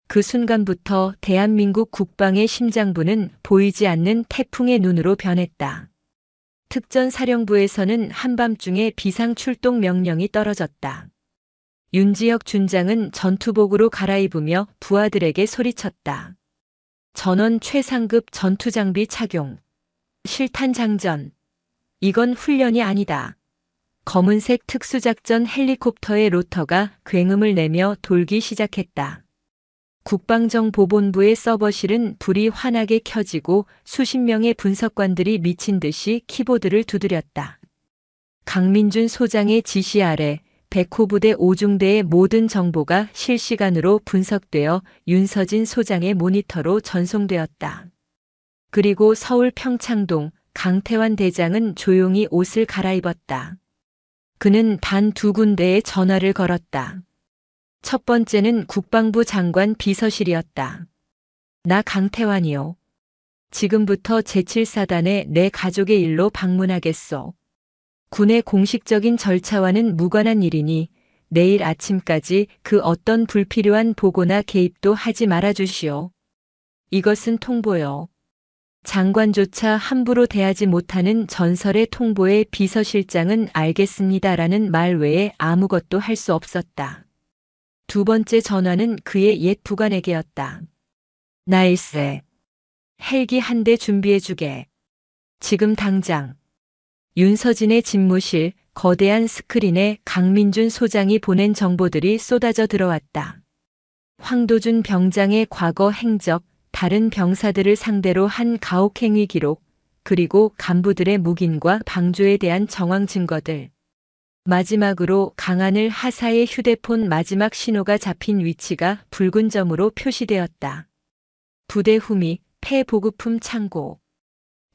그 순간부터 대한민국 국방의 심장부는 보이지 않는 태풍의 눈으로 변했다. 특전사령부에서는 한밤중에 비상출동 명령이 떨어졌다. 윤지혁 준장은 전투복으로 갈아입으며 부하들에게 소리쳤다. 전원 최상급 전투장비 착용. 실탄장전. 이건 훈련이 아니다. 검은색 특수작전 헬리콥터의 로터가 굉음을 내며 돌기 시작했다. 국방정보본부의 서버실은 불이 환하게 켜지고 수십 명의 분석관들이 미친 듯이 키보드를 두드렸다. 강민준 소장의 지시 아래 백호부대 5중대의 모든 정보가 실시간으로 분석되어 윤서진 소장의 모니터로 전송되었다. 그리고 서울 평창동 강태환 대장은 조용히 옷을 갈아입었다. 그는 단 2군데에 전화를 걸었다. 첫 번째는 국방부 장관 비서실이었다. 나 강태환이요. 지금부터 제7사단에 내 가족의 일로 방문하겠소. 군의 공식적인 절차와는 무관한 일이니 내일 아침까지 그 어떤 불필요한 보고나 개입도 하지 말아주시오. 이것은 통보요. 장관조차 함부로 대하지 못하는 전설의 통보에 비서실장은 알겠습니다라는 말 외에 아무것도 할 수 없었다. 두 번째 전화는 그의 옛 부관에게였다. 나일세. 헬기 한 대 준비해주게. 지금 당장. 윤서진의 집무실, 거대한 스크린에 강민준 소장이 보낸 정보들이 쏟아져 들어왔다. 황도준 병장의 과거 행적, 다른 병사들을 상대로 한 가혹행위 기록, 그리고 간부들의 묵인과 방조에 대한 정황 증거들. 마지막으로 강하늘 하사의 휴대폰 마지막 신호가 잡힌 위치가 붉은 점으로 표시되었다. 부대 후미, 폐보급품 창고.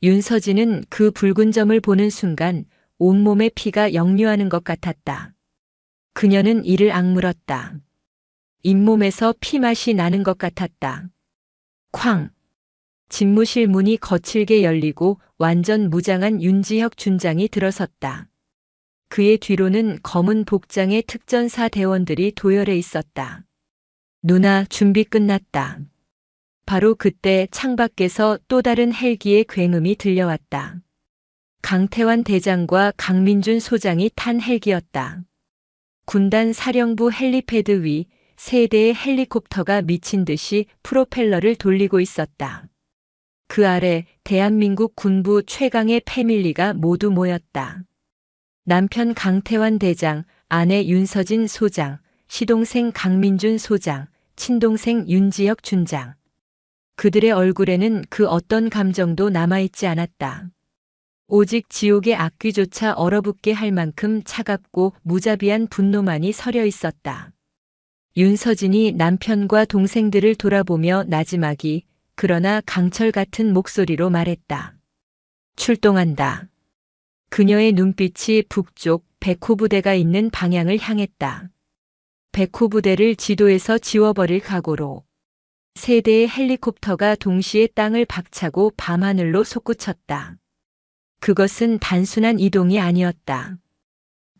윤서진은 그 붉은 점을 보는 순간 온몸에 피가 역류하는 것 같았다. 그녀는 이를 악물었다. 잇몸에서 피맛이 나는 것 같았다. 쾅! 집무실 문이 거칠게 열리고 완전 무장한 윤지혁 준장이 들어섰다. 그의 뒤로는 검은 복장의 특전사 대원들이 도열해 있었다. 누나, 준비 끝났다. 바로 그때 창밖에서 또 다른 헬기의 굉음이 들려왔다. 강태환 대장과 강민준 소장이 탄 헬기였다. 군단 사령부 헬리패드 위 세 대의 헬리콥터가 미친 듯이 프로펠러를 돌리고 있었다. 그 아래 대한민국 군부 최강의 패밀리가 모두 모였다. 남편 강태환 대장, 아내 윤서진 소장, 시동생 강민준 소장, 친동생 윤지혁 준장. 그들의 얼굴에는 그 어떤 감정도 남아있지 않았다. 오직 지옥의 악귀조차 얼어붙게 할 만큼 차갑고 무자비한 분노만이 서려 있었다. 윤서진이 남편과 동생들을 돌아보며 나지막이 그러나 강철 같은 목소리로 말했다. 출동한다. 그녀의 눈빛이 북쪽 백호 부대가 있는 방향을 향했다. 백호 부대를 지도에서 지워버릴 각오로. 세 대의 헬리콥터가 동시에 땅을 박차고 밤하늘로 솟구쳤다. 그것은 단순한 이동이 아니었다.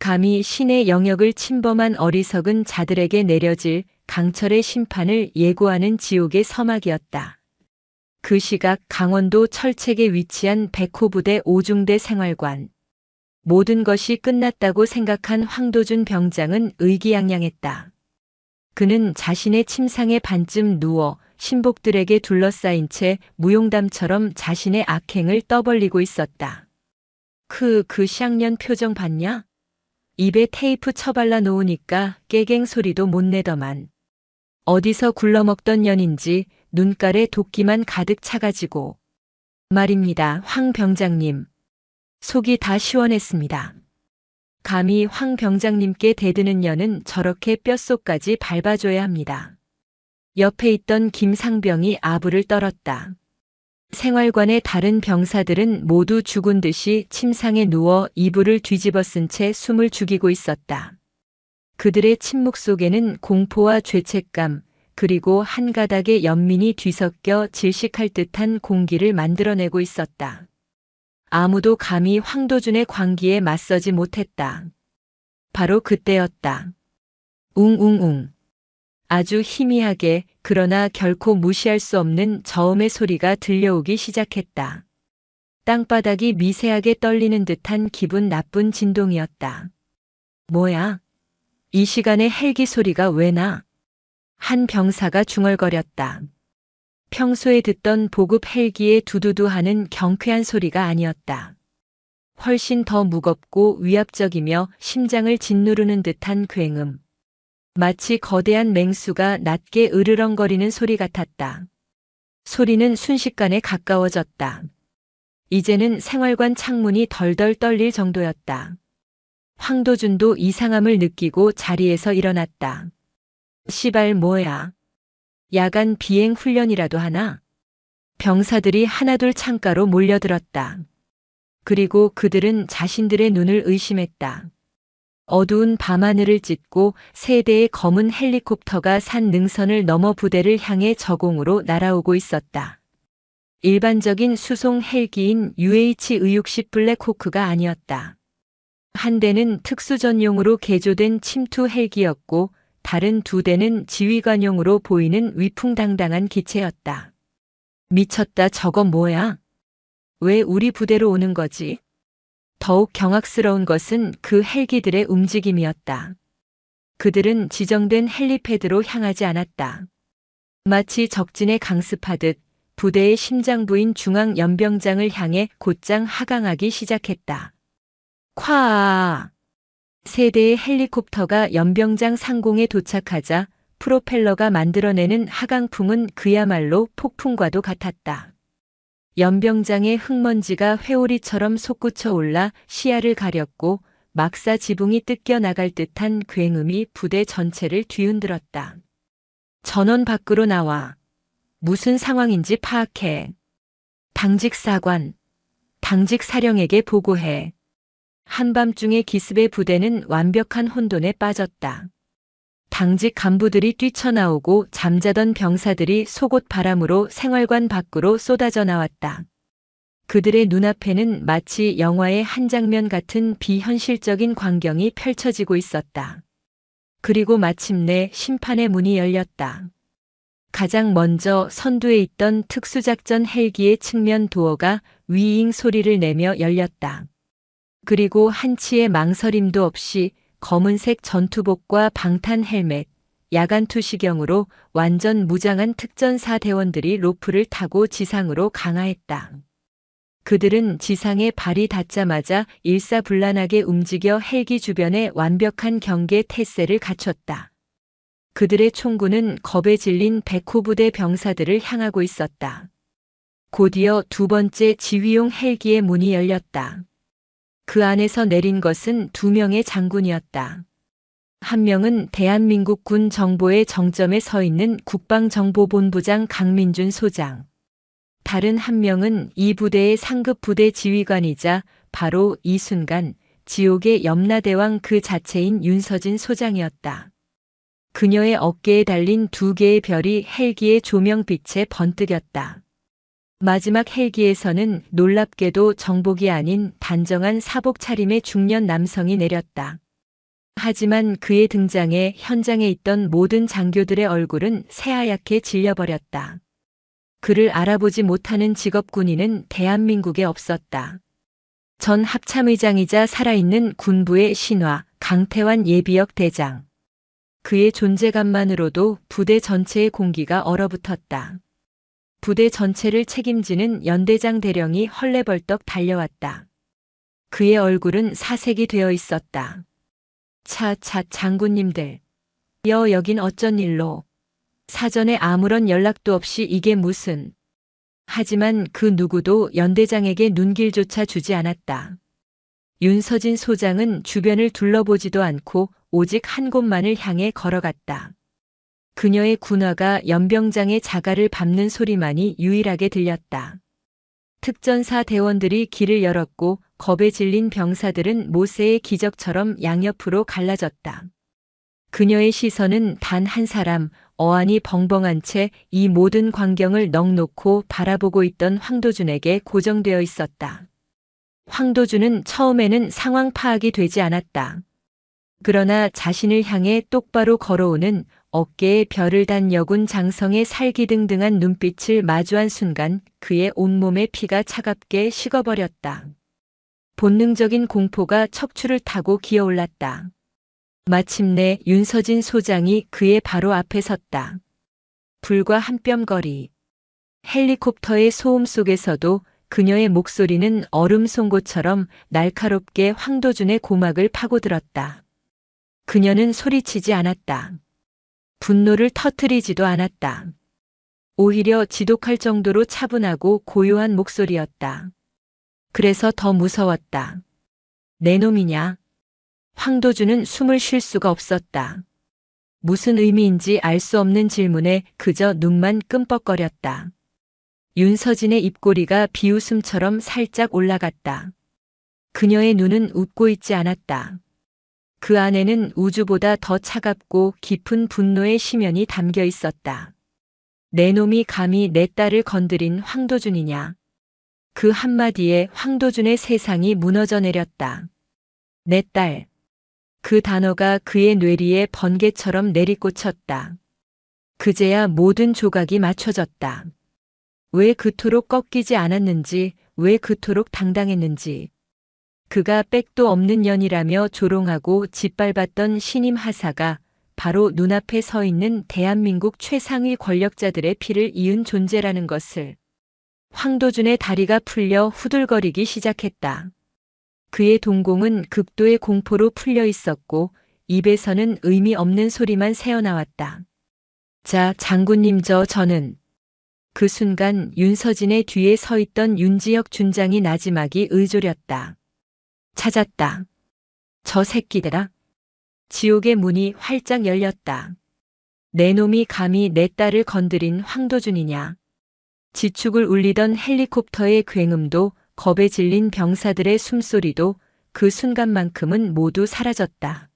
감히 신의 영역을 침범한 어리석은 자들에게 내려질 강철의 심판을 예고하는 지옥의 서막이었다. 그 시각 강원도 철책에 위치한 백호부대 5중대 생활관. 모든 것이 끝났다고 생각한 황도준 병장은 의기양양했다. 그는 자신의 침상에 반쯤 누워 신복들에게 둘러싸인 채 무용담처럼 자신의 악행을 떠벌리고 있었다. 그 쌍년 표정 봤냐? 입에 테이프 처발라 놓으니까 깨갱 소리도 못 내더만. 어디서 굴러먹던 년인지 눈깔에 도끼만 가득 차가지고. 말입니다, 황 병장님. 속이 다 시원했습니다. 감히 황 병장님께 대드는 년은 저렇게 뼛속까지 밟아줘야 합니다. 옆에 있던 김상병이 아부를 떨었다. 생활관의 다른 병사들은 모두 죽은 듯이 침상에 누워 이불을 뒤집어 쓴 채 숨을 죽이고 있었다. 그들의 침묵 속에는 공포와 죄책감, 그리고 한 가닥의 연민이 뒤섞여 질식할 듯한 공기를 만들어내고 있었다. 아무도 감히 황도준의 광기에 맞서지 못했다. 바로 그때였다. 웅웅웅. 아주 희미하게 그러나 결코 무시할 수 없는 저음의 소리가 들려오기 시작했다. 땅바닥이 미세하게 떨리는 듯한 기분 나쁜 진동이었다. 뭐야? 이 시간에 헬기 소리가 왜 나? 한 병사가 중얼거렸다. 평소에 듣던 보급 헬기의 두두두 하는 경쾌한 소리가 아니었다. 훨씬 더 무겁고 위압적이며 심장을 짓누르는 듯한 굉음. 마치 거대한 맹수가 낮게 으르렁거리는 소리 같았다. 소리는 순식간에 가까워졌다. 이제는 생활관 창문이 덜덜 떨릴 정도였다. 황도준도 이상함을 느끼고 자리에서 일어났다. 시발 뭐야? 야간 비행 훈련이라도 하나? 병사들이 하나둘 창가로 몰려들었다. 그리고 그들은 자신들의 눈을 의심했다. 어두운 밤하늘을 찢고 세 대의 검은 헬리콥터가 산 능선을 넘어 부대를 향해 저공으로 날아오고 있었다. 일반적인 수송 헬기인 UH-의육식 블랙호크가 아니었다. 한 대는 특수 전용으로 개조된 침투 헬기였고 다른 두 대는 지휘관용으로 보이는 위풍당당한 기체였다. 미쳤다, 저건 뭐야? 왜 우리 부대로 오는 거지? 더욱 경악스러운 것은 그 헬기들의 움직임이었다. 그들은 지정된 헬리패드로 향하지 않았다. 마치 적진에 강습하듯 부대의 심장부인 중앙연병장을 향해 곧장 하강하기 시작했다. 콱! 세 대의 헬리콥터가 연병장 상공에 도착하자 프로펠러가 만들어내는 하강풍은 그야말로 폭풍과도 같았다. 연병장의 흙먼지가 회오리처럼 솟구쳐 올라 시야를 가렸고 막사 지붕이 뜯겨 나갈 듯한 굉음이 부대 전체를 뒤흔들었다. 전원 밖으로 나와. 무슨 상황인지 파악해. 당직 사관, 당직 사령에게 보고해. 한밤중의 기습의 부대는 완벽한 혼돈에 빠졌다. 당직 간부들이 뛰쳐나오고 잠자던 병사들이 속옷 바람으로 생활관 밖으로 쏟아져 나왔다. 그들의 눈앞에는 마치 영화의 한 장면 같은 비현실적인 광경이 펼쳐지고 있었다. 그리고 마침내 심판의 문이 열렸다. 가장 먼저 선두에 있던 특수작전 헬기의 측면 도어가 위잉 소리를 내며 열렸다. 그리고 한치의 망설임도 없이 검은색 전투복과 방탄 헬멧, 야간 투시경으로 완전 무장한 특전사 대원들이 로프를 타고 지상으로 강하했다. 그들은 지상에 발이 닿자마자 일사불란하게 움직여 헬기 주변에 완벽한 경계 태세를 갖췄다. 그들의 총구는 겁에 질린 백호부대 병사들을 향하고 있었다. 곧이어 두 번째 지휘용 헬기의 문이 열렸다. 그 안에서 내린 것은 두 명의 장군이었다. 한 명은 대한민국 군 정보의 정점에 서 있는 국방정보본부장 강민준 소장. 다른 한 명은 이 부대의 상급 부대 지휘관이자 바로 이 순간 지옥의 염라대왕 그 자체인 윤서진 소장이었다. 그녀의 어깨에 달린 두 개의 별이 헬기의 조명빛에 번뜩였다. 마지막 헬기에서는 놀랍게도 정복이 아닌 단정한 사복 차림의 중년 남성이 내렸다. 하지만 그의 등장에 현장에 있던 모든 장교들의 얼굴은 새하얗게 질려버렸다. 그를 알아보지 못하는 직업군인은 대한민국에 없었다. 전 합참의장이자 살아있는 군부의 신화 강태환 예비역 대장. 그의 존재감만으로도 부대 전체의 공기가 얼어붙었다. 부대 전체를 책임지는 연대장 대령이 헐레벌떡 달려왔다. 그의 얼굴은 사색이 되어 있었다. 차차 장군님들. 여긴 어쩐 일로. 사전에 아무런 연락도 없이 이게 무슨. 하지만 그 누구도 연대장에게 눈길조차 주지 않았다. 윤서진 소장은 주변을 둘러보지도 않고 오직 한 곳만을 향해 걸어갔다. 그녀의 군화가 연병장의 자갈을 밟는 소리만이 유일하게 들렸다. 특전사 대원들이 길을 열었고 겁에 질린 병사들은 모세의 기적처럼 양옆으로 갈라졌다. 그녀의 시선은 단 한 사람, 어안이 벙벙한 채 이 모든 광경을 넋놓고 바라보고 있던 황도준에게 고정되어 있었다. 황도준은 처음에는 상황 파악이 되지 않았다. 그러나 자신을 향해 똑바로 걸어오는 어깨에 별을 단 여군 장성의 살기등등한 눈빛을 마주한 순간 그의 온몸의 피가 차갑게 식어버렸다. 본능적인 공포가 척추를 타고 기어올랐다. 마침내 윤서진 소장이 그의 바로 앞에 섰다. 불과 한 뼘 거리. 헬리콥터의 소음 속에서도 그녀의 목소리는 얼음 송곳처럼 날카롭게 황도준의 고막을 파고들었다. 그녀는 소리치지 않았다. 분노를 터뜨리지도 않았다. 오히려 지독할 정도로 차분하고 고요한 목소리였다. 그래서 더 무서웠다. 내 놈이냐? 황도준은 숨을 쉴 수가 없었다. 무슨 의미인지 알 수 없는 질문에 그저 눈만 끔뻑거렸다. 윤서진의 입꼬리가 비웃음처럼 살짝 올라갔다. 그녀의 눈은 웃고 있지 않았다. 그 안에는 우주보다 더 차갑고 깊은 분노의 심연이 담겨 있었다. 내 놈이 감히 내 딸을 건드린 황도준이냐? 그 한마디에 황도준의 세상이 무너져 내렸다. 내 딸. 그 단어가 그의 뇌리에 번개처럼 내리꽂혔다. 그제야 모든 조각이 맞춰졌다. 왜 그토록 꺾이지 않았는지, 왜 그토록 당당했는지. 그가 백도 없는 년이라며 조롱하고 짓밟았던 신임 하사가 바로 눈앞에 서 있는 대한민국 최상위 권력자들의 피를 이은 존재라는 것을. 황도준의 다리가 풀려 후들거리기 시작했다. 그의 동공은 극도의 공포로 풀려 있었고 입에서는 의미 없는 소리만 새어나왔다. 자, 장군님 저는. 그 순간 윤서진의 뒤에 서 있던 윤지혁 준장이 나지막이 의졸였다. 찾았다. 저 새끼들아. 지옥의 문이 활짝 열렸다. 내 놈이 감히 내 딸을 건드린 황도준이냐. 지축을 울리던 헬리콥터의 굉음도 겁에 질린 병사들의 숨소리도 그 순간만큼은 모두 사라졌다.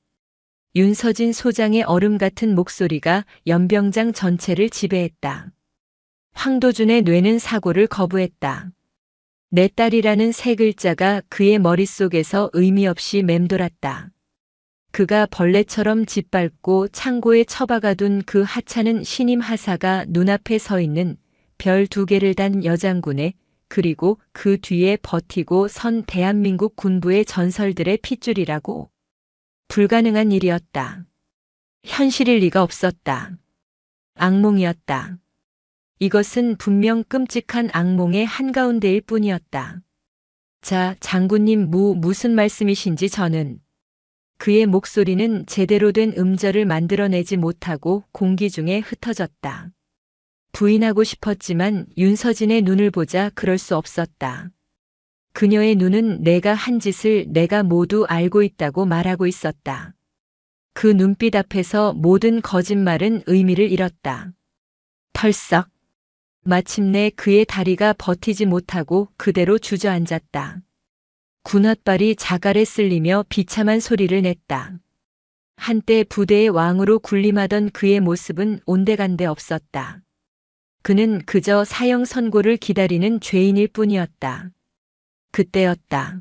윤서진 소장의 얼음 같은 목소리가 연병장 전체를 지배했다. 황도준의 뇌는 사고를 거부했다. 내 딸이라는 세 글자가 그의 머릿속에서 의미 없이 맴돌았다. 그가 벌레처럼 짓밟고 창고에 처박아둔 그 하찮은 신임 하사가 눈앞에 서 있는 별 두 개를 단 여장군의 그리고 그 뒤에 버티고 선 대한민국 군부의 전설들의 핏줄이라고. 불가능한 일이었다. 현실일 리가 없었다. 악몽이었다. 이것은 분명 끔찍한 악몽의 한가운데일 뿐이었다. 자, 장군님 무슨 말씀이신지 저는. 그의 목소리는 제대로 된 음절을 만들어내지 못하고 공기 중에 흩어졌다. 부인하고 싶었지만 윤서진의 눈을 보자 그럴 수 없었다. 그녀의 눈은 내가 한 짓을 내가 모두 알고 있다고 말하고 있었다. 그 눈빛 앞에서 모든 거짓말은 의미를 잃었다. 털썩. 마침내 그의 다리가 버티지 못하고 그대로 주저앉았다. 군홧발이 자갈에 쓸리며 비참한 소리를 냈다. 한때 부대의 왕으로 군림하던 그의 모습은 온데간데 없었다. 그는 그저 사형 선고를 기다리는 죄인일 뿐이었다. 그때였다.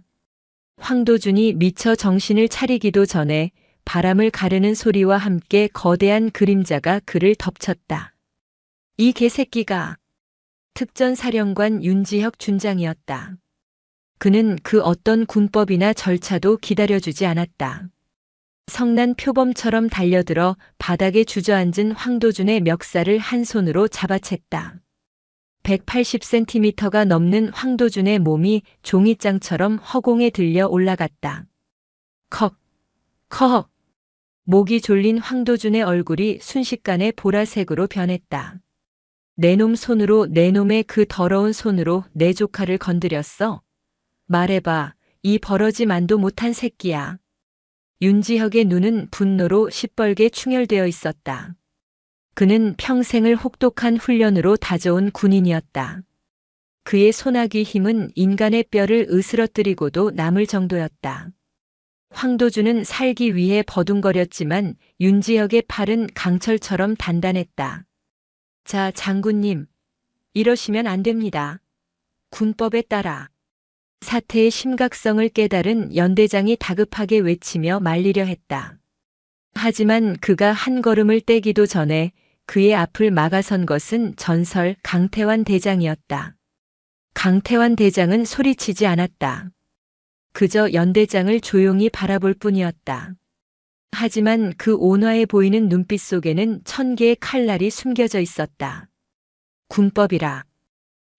황도준이 미처 정신을 차리기도 전에 바람을 가르는 소리와 함께 거대한 그림자가 그를 덮쳤다. 이 개새끼가 특전사령관 윤지혁 준장이었다. 그는 그 어떤 군법이나 절차도 기다려주지 않았다. 성난 표범처럼 달려들어 바닥에 주저앉은 황도준의 멱살을 한 손으로 잡아챘다. 180cm가 넘는 황도준의 몸이 종이장처럼 허공에 들려 올라갔다. 컥, 컥. 목이 졸린 황도준의 얼굴이 순식간에 보라색으로 변했다. 내 놈 손으로 내 놈의 그 더러운 손으로 내 조카를 건드렸어. 말해봐, 이 버러지만도 못한 새끼야. 윤지혁의 눈은 분노로 시뻘게 충혈되어 있었다. 그는 평생을 혹독한 훈련으로 다져온 군인이었다. 그의 소나기 힘은 인간의 뼈를 으스러뜨리고도 남을 정도였다. 황도준은 살기 위해 버둥거렸지만 윤지혁의 팔은 강철처럼 단단했다. 자, 장군님. 이러시면 안 됩니다. 군법에 따라. 사태의 심각성을 깨달은 연대장이 다급하게 외치며 말리려 했다. 하지만 그가 한 걸음을 떼기도 전에 그의 앞을 막아선 것은 전설 강태환 대장이었다. 강태환 대장은 소리치지 않았다. 그저 연대장을 조용히 바라볼 뿐이었다. 하지만 그 온화해 보이는 눈빛 속에는 1000개의 칼날이 숨겨져 있었다. 군법이라.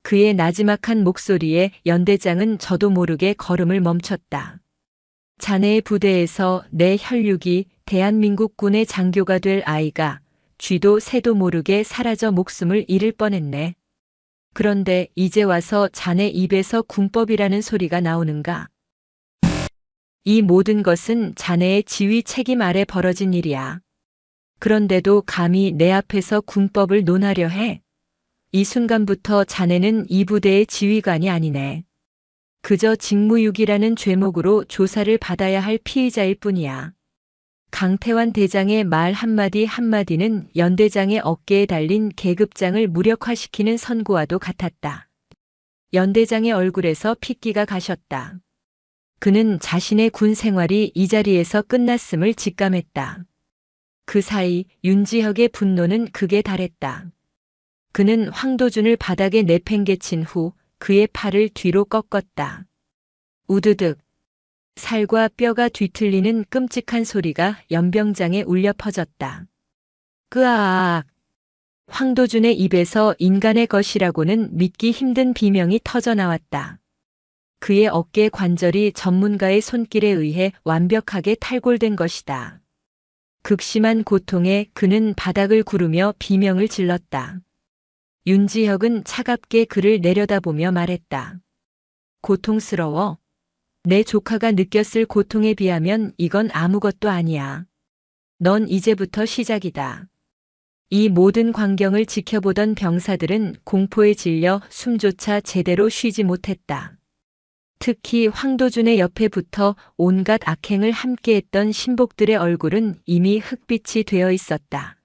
그의 나지막한 목소리에 연대장은 저도 모르게 걸음을 멈췄다. 자네의 부대에서 내 혈육이 대한민국 군의 장교가 될 아이가 쥐도 새도 모르게 사라져 목숨을 잃을 뻔했네. 그런데 이제 와서 자네 입에서 군법이라는 소리가 나오는가? 이 모든 것은 자네의 지휘 책임 아래 벌어진 일이야. 그런데도 감히 내 앞에서 군법을 논하려 해? 이 순간부터 자네는 이 부대의 지휘관이 아니네. 그저 직무유기라는 죄목으로 조사를 받아야 할 피의자일 뿐이야. 강태환 대장의 말 한마디 한마디는 연대장의 어깨에 달린 계급장을 무력화시키는 선고와도 같았다. 연대장의 얼굴에서 핏기가 가셨다. 그는 자신의 군 생활이 이 자리에서 끝났음을 직감했다. 그 사이 윤지혁의 분노는 극에 달했다. 그는 황도준을 바닥에 내팽개친 후 그의 팔을 뒤로 꺾었다. 우드득. 살과 뼈가 뒤틀리는 끔찍한 소리가 연병장에 울려 퍼졌다. 끄아악. 황도준의 입에서 인간의 것이라고는 믿기 힘든 비명이 터져나왔다. 그의 어깨 관절이 전문가의 손길에 의해 완벽하게 탈골된 것이다. 극심한 고통에 그는 바닥을 구르며 비명을 질렀다. 윤지혁은 차갑게 그를 내려다보며 말했다. 고통스러워. 내 조카가 느꼈을 고통에 비하면 이건 아무것도 아니야. 넌 이제부터 시작이다. 이 모든 광경을 지켜보던 병사들은 공포에 질려 숨조차 제대로 쉬지 못했다. 특히 황도준의 옆에 붙어 온갖 악행을 함께했던 신복들의 얼굴은 이미 흑빛이 되어 있었다.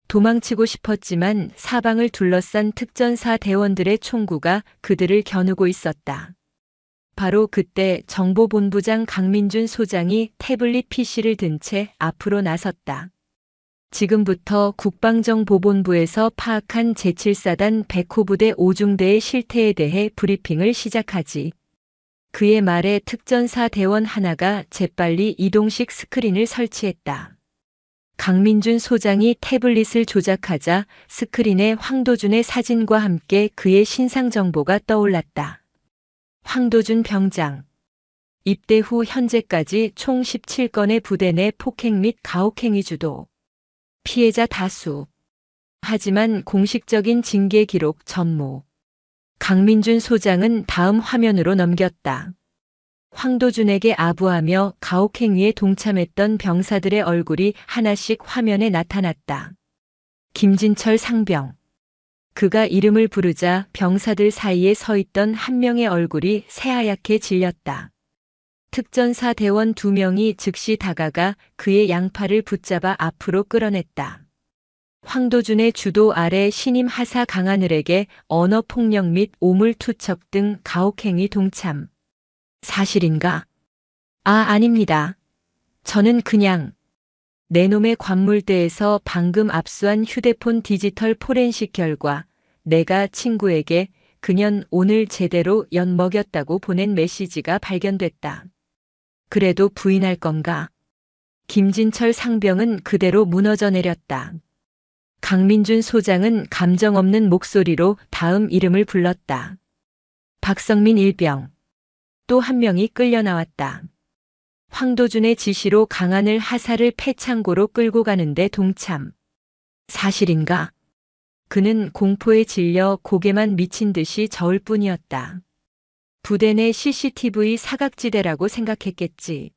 도망치고 싶었지만 사방을 둘러싼 특전사 대원들의 총구가 그들을 겨누고 있었다. 바로 그때 정보본부장 강민준 소장이 태블릿 PC를 든 채 앞으로 나섰다. 지금부터 국방정보본부에서 파악한 제7사단 백호부대 5중대의 실태에 대해 브리핑을 시작하지. 그의 말에 특전사 대원 하나가 재빨리 이동식 스크린을 설치했다. 강민준 소장이 태블릿을 조작하자 스크린에 황도준의 사진과 함께 그의 신상 정보가 떠올랐다. 황도준 병장. 입대 후 현재까지 총 17건의 부대 내 폭행 및 가혹행위 주도. 피해자 다수. 하지만 공식적인 징계 기록 전무. 강민준 소장은 다음 화면으로 넘겼다. 황도준에게 아부하며 가혹행위에 동참했던 병사들의 얼굴이 하나씩 화면에 나타났다. 김진철 상병. 그가 이름을 부르자 병사들 사이에 서 있던 한 명의 얼굴이 새하얗게 질렸다. 특전사 대원 2명이 즉시 다가가 그의 양팔을 붙잡아 앞으로 끌어냈다. 황도준의 주도 아래 신임 하사 강하늘에게 언어폭력 및 오물투척 등 가혹행위 동참. 사실인가? 아닙니다. 저는 그냥 내 놈의 관물대에서 방금 압수한 휴대폰 디지털 포렌식 결과 내가 친구에게 그년 오늘 제대로 연 먹였다고 보낸 메시지가 발견됐다. 그래도 부인할 건가? 김진철 상병은 그대로 무너져 내렸다. 강민준 소장은 감정 없는 목소리로 다음 이름을 불렀다. 박성민 일병. 또 한 명이 끌려 나왔다. 황도준의 지시로 강하늘 하사를 폐창고로 끌고 가는데 동참. 사실인가? 그는 공포에 질려 고개만 미친 듯이 저을 뿐이었다. 부대 내 CCTV 사각지대라고 생각했겠지.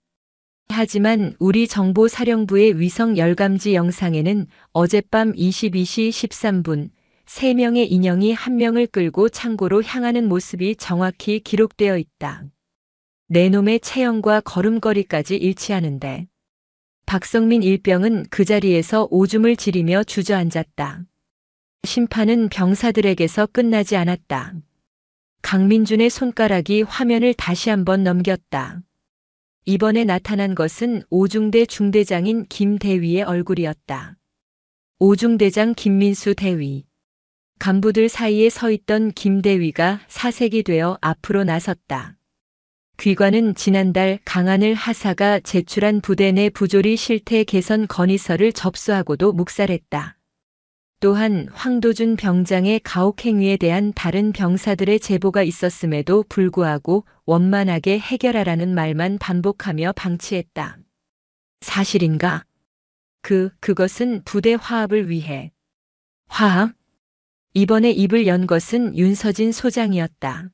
하지만 우리 정보사령부의 위성 열감지 영상에는 어젯밤 22시 13분 3명의 인형이 한 명을 끌고 창고로 향하는 모습이 정확히 기록되어 있다. 내 놈의 체형과 걸음걸이까지 일치하는데. 박성민 일병은 그 자리에서 오줌을 지리며 주저앉았다. 심판은 병사들에게서 끝나지 않았다. 강민준의 손가락이 화면을 다시 한번 넘겼다. 이번에 나타난 것은 5중대 중대장인 김대위의 얼굴이었다. 5중대장 김민수 대위. 간부들 사이에 서 있던 김대위가 사색이 되어 앞으로 나섰다. 귀관은 지난달 강하늘 하사가 제출한 부대 내 부조리 실태 개선 건의서를 접수하고도 묵살했다. 또한 황도준 병장의 가혹행위에 대한 다른 병사들의 제보가 있었음에도 불구하고 원만하게 해결하라는 말만 반복하며 방치했다. 사실인가? 그것은 부대 화합을 위해. 화합? 이번에 입을 연 것은 윤서진 소장이었다.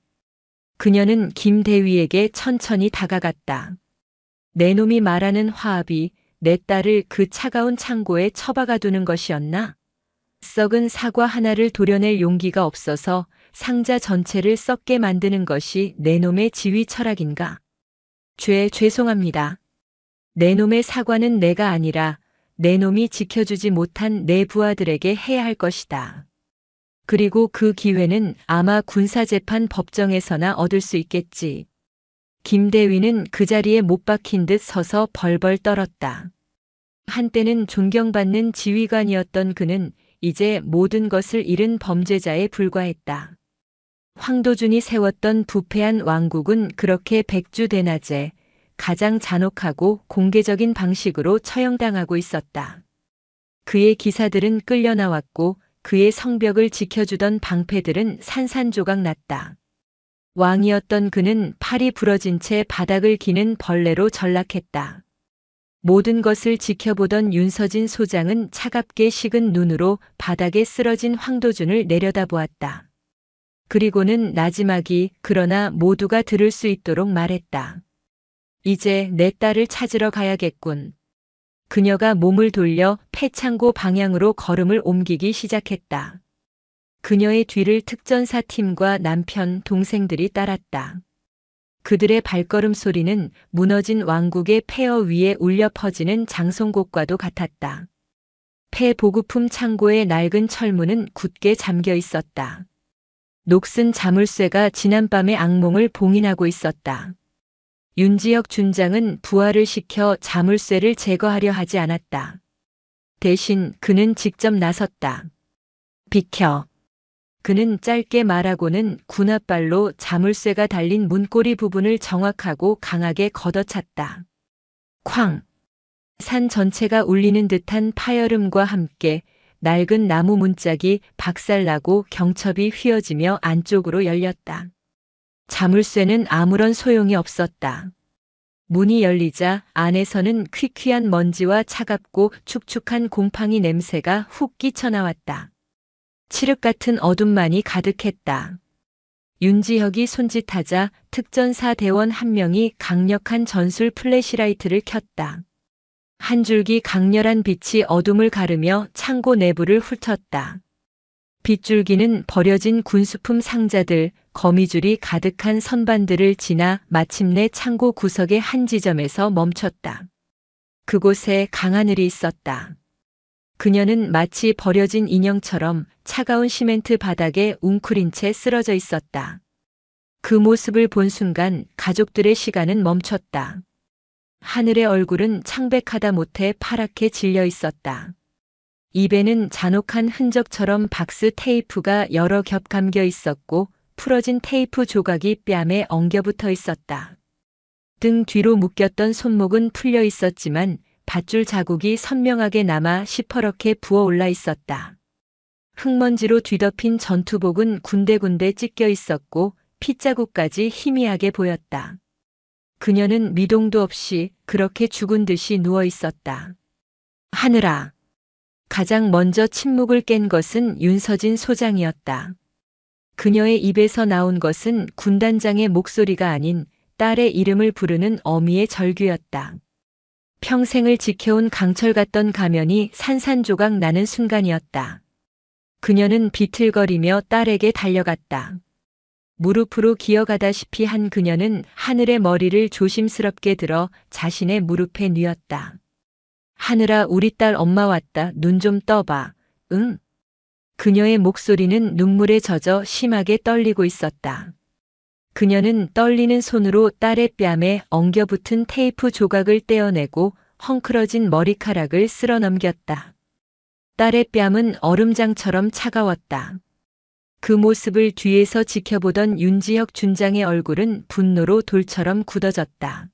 그녀는 김대위에게 천천히 다가갔다. 내 놈이 말하는 화합이 내 딸을 그 차가운 창고에 처박아 두는 것이었나? 썩은 사과 하나를 도려낼 용기가 없어서 상자 전체를 썩게 만드는 것이 내 놈의 지휘 철학인가? 죄송합니다. 내 놈의 사과는 내가 아니라 내 놈이 지켜주지 못한 내 부하들에게 해야 할 것이다. 그리고 그 기회는 아마 군사재판 법정에서나 얻을 수 있겠지. 김대위는 그 자리에 못 박힌 듯 서서 벌벌 떨었다. 한때는 존경받는 지휘관이었던 그는 이제 모든 것을 잃은 범죄자에 불과했다. 황도준이 세웠던 부패한 왕국은 그렇게 백주대낮에 가장 잔혹하고 공개적인 방식으로 처형당하고 있었다. 그의 기사들은 끌려 나왔고 그의 성벽을 지켜주던 방패들은 산산조각 났다. 왕이었던 그는 팔이 부러진 채 바닥을 기는 벌레로 전락했다. 모든 것을 지켜보던 윤서진 소장은 차갑게 식은 눈으로 바닥에 쓰러진 황도준을 내려다보았다. 그리고는 나지막이 그러나 모두가 들을 수 있도록 말했다. 이제 내 딸을 찾으러 가야겠군. 그녀가 몸을 돌려 폐창고 방향으로 걸음을 옮기기 시작했다. 그녀의 뒤를 특전사 팀과 남편, 동생들이 따랐다. 그들의 발걸음 소리는 무너진 왕국의 폐허 위에 울려 퍼지는 장송곡과도 같았다. 폐보급품 창고의 낡은 철문은 굳게 잠겨 있었다. 녹슨 자물쇠가 지난밤의 악몽을 봉인하고 있었다. 윤지혁 준장은 부하를 시켜 자물쇠를 제거하려 하지 않았다. 대신 그는 직접 나섰다. 비켜. 그는 짧게 말하고는 군홧발로 자물쇠가 달린 문고리 부분을 정확하고 강하게 걷어찼다. 쾅! 산 전체가 울리는 듯한 파열음과 함께 낡은 나무 문짝이 박살나고 경첩이 휘어지며 안쪽으로 열렸다. 자물쇠는 아무런 소용이 없었다. 문이 열리자 안에서는 퀴퀴한 먼지와 차갑고 축축한 곰팡이 냄새가 훅 끼쳐나왔다. 칠흑 같은 어둠만이 가득했다. 윤지혁이 손짓하자 특전사 대원 한 명이 강력한 전술 플래시라이트를 켰다. 한 줄기 강렬한 빛이 어둠을 가르며 창고 내부를 훑었다. 빗줄기는 버려진 군수품 상자들, 거미줄이 가득한 선반들을 지나 마침내 창고 구석의 한 지점에서 멈췄다. 그곳에 강하늘이 있었다. 그녀는 마치 버려진 인형처럼 차가운 시멘트 바닥에 웅크린 채 쓰러져 있었다. 그 모습을 본 순간 가족들의 시간은 멈췄다. 하늘의 얼굴은 창백하다 못해 파랗게 질려 있었다. 입에는 잔혹한 흔적처럼 박스 테이프가 여러 겹 감겨 있었고 풀어진 테이프 조각이 뺨에 엉겨붙어 있었다. 등 뒤로 묶였던 손목은 풀려 있었지만 밧줄 자국이 선명하게 남아 시퍼렇게 부어올라 있었다. 흙먼지로 뒤덮인 전투복은 군데군데 찢겨 있었고 핏자국까지 희미하게 보였다. 그녀는 미동도 없이 그렇게 죽은 듯이 누워 있었다. 하늘아. 가장 먼저 침묵을 깬 것은 윤서진 소장이었다. 그녀의 입에서 나온 것은 군단장의 목소리가 아닌 딸의 이름을 부르는 어미의 절규였다. 평생을 지켜온 강철 같던 가면이 산산조각 나는 순간이었다. 그녀는 비틀거리며 딸에게 달려갔다. 무릎으로 기어가다시피 한 그녀는 하늘의 머리를 조심스럽게 들어 자신의 무릎에 뉘었다. 하늘아, 우리 딸 엄마 왔다. 눈 좀 떠봐. 응? 그녀의 목소리는 눈물에 젖어 심하게 떨리고 있었다. 그녀는 떨리는 손으로 딸의 뺨에 엉겨붙은 테이프 조각을 떼어내고 헝클어진 머리카락을 쓸어 넘겼다. 딸의 뺨은 얼음장처럼 차가웠다. 그 모습을 뒤에서 지켜보던 윤지혁 준장의 얼굴은 분노로 돌처럼 굳어졌다.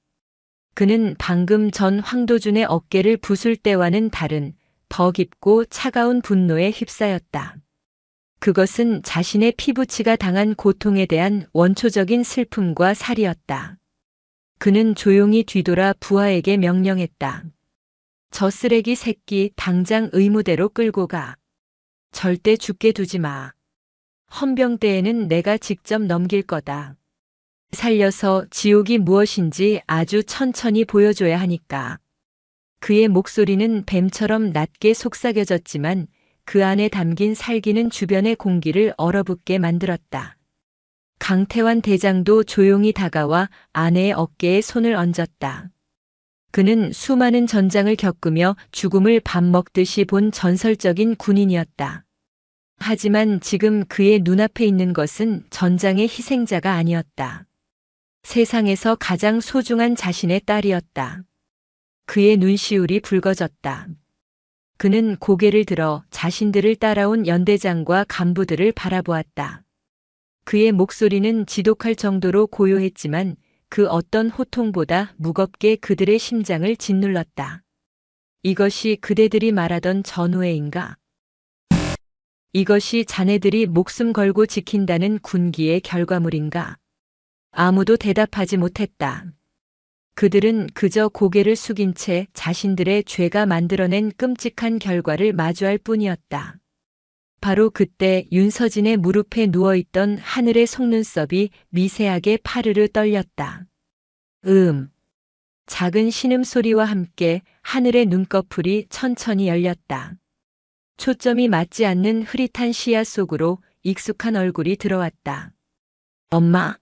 그는 방금 전 황도준의 어깨를 부술 때와는 다른 더 깊고 차가운 분노에 휩싸였다. 그것은 자신의 피부치가 당한 고통에 대한 원초적인 슬픔과 살이었다. 그는 조용히 뒤돌아 부하에게 명령했다. 저 쓰레기 새끼 당장 의무대로 끌고 가. 절대 죽게 두지 마. 헌병대에는 내가 직접 넘길 거다. 살려서 지옥이 무엇인지 아주 천천히 보여줘야 하니까. 그의 목소리는 뱀처럼 낮게 속삭여졌지만 그 안에 담긴 살기는 주변의 공기를 얼어붙게 만들었다. 강태환 대장도 조용히 다가와 아내의 어깨에 손을 얹었다. 그는 수많은 전장을 겪으며 죽음을 밥 먹듯이 본 전설적인 군인이었다. 하지만 지금 그의 눈앞에 있는 것은 전장의 희생자가 아니었다. 세상에서 가장 소중한 자신의 딸이었다. 그의 눈시울이 붉어졌다. 그는 고개를 들어 자신들을 따라온 연대장과 간부들을 바라보았다. 그의 목소리는 지독할 정도로 고요했지만 그 어떤 호통보다 무겁게 그들의 심장을 짓눌렀다. 이것이 그대들이 말하던 전우회인가? 이것이 자네들이 목숨 걸고 지킨다는 군기의 결과물인가? 아무도 대답하지 못했다. 그들은 그저 고개를 숙인 채 자신들의 죄가 만들어낸 끔찍한 결과를 마주할 뿐이었다. 바로 그때 윤서진의 무릎에 누워있던 하늘의 속눈썹이 미세하게 파르르 떨렸다. 작은 신음소리와 함께 하늘의 눈꺼풀이 천천히 열렸다. 초점이 맞지 않는 흐릿한 시야 속으로 익숙한 얼굴이 들어왔다. 엄마.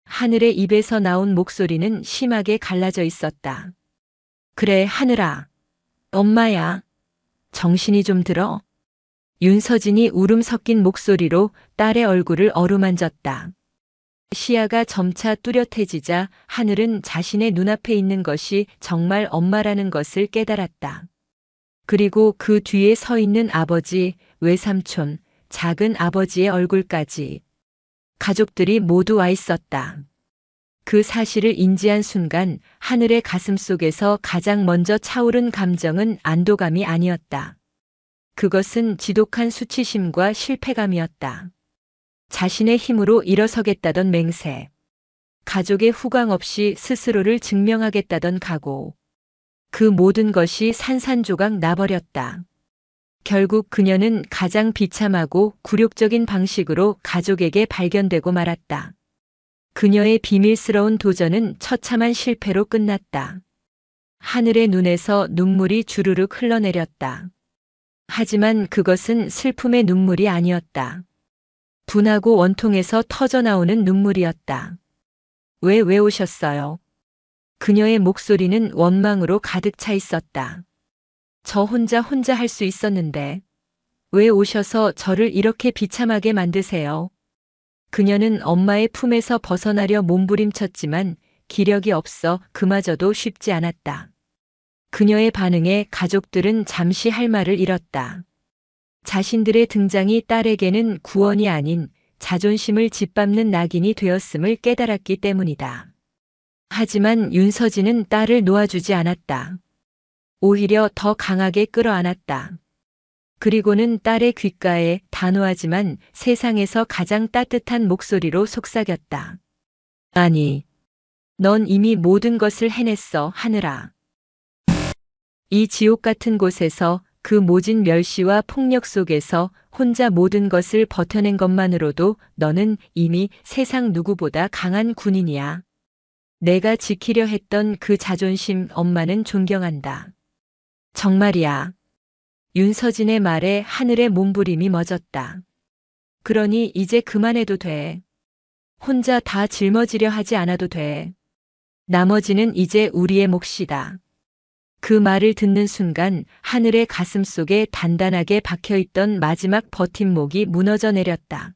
하늘의 입에서 나온 목소리는 심하게 갈라져 있었다. 그래, 하늘아. 엄마야. 정신이 좀 들어? 윤서진이 울음 섞인 목소리로 딸의 얼굴을 어루만졌다. 시야가 점차 뚜렷해지자 하늘은 자신의 눈앞에 있는 것이 정말 엄마라는 것을 깨달았다. 그리고 그 뒤에 서 있는 아버지, 외삼촌, 작은 아버지의 얼굴까지. 가족들이 모두 와 있었다. 그 사실을 인지한 순간 하늘의 가슴속에서 가장 먼저 차오른 감정은 안도감이 아니었다. 그것은 지독한 수치심과 실패감이었다. 자신의 힘으로 일어서겠다던 맹세. 가족의 후광 없이 스스로를 증명하겠다던 각오. 그 모든 것이 산산조각 나버렸다. 결국 그녀는 가장 비참하고 굴욕적인 방식으로 가족에게 발견되고 말았다. 그녀의 비밀스러운 도전은 처참한 실패로 끝났다. 하늘의 눈에서 눈물이 주르륵 흘러내렸다. 하지만 그것은 슬픔의 눈물이 아니었다. 분하고 원통에서 터져나오는 눈물이었다. 왜 오셨어요? 그녀의 목소리는 원망으로 가득 차 있었다. 저 혼자 할 수 있었는데 왜 오셔서 저를 이렇게 비참하게 만드세요? 그녀는 엄마의 품에서 벗어나려 몸부림쳤지만 기력이 없어 그마저도 쉽지 않았다. 그녀의 반응에 가족들은 잠시 할 말을 잃었다. 자신들의 등장이 딸에게는 구원이 아닌 자존심을 짓밟는 낙인이 되었음을 깨달았기 때문이다. 하지만 윤서진은 딸을 놓아주지 않았다. 오히려 더 강하게 끌어안았다. 그리고는 딸의 귓가에 단호하지만 세상에서 가장 따뜻한 목소리로 속삭였다. 아니, 넌 이미 모든 것을 해냈어, 하늘아. 이 지옥 같은 곳에서 그 모진 멸시와 폭력 속에서 혼자 모든 것을 버텨낸 것만으로도 너는 이미 세상 누구보다 강한 군인이야. 내가 지키려 했던 그 자존심 엄마는 존경한다. 정말이야. 윤서진의 말에 하늘의 몸부림이 멎었다. 그러니 이제 그만해도 돼. 혼자 다 짊어지려 하지 않아도 돼. 나머지는 이제 우리의 몫이다. 그 말을 듣는 순간 하늘의 가슴 속에 단단하게 박혀있던 마지막 버팀목이 무너져 내렸다.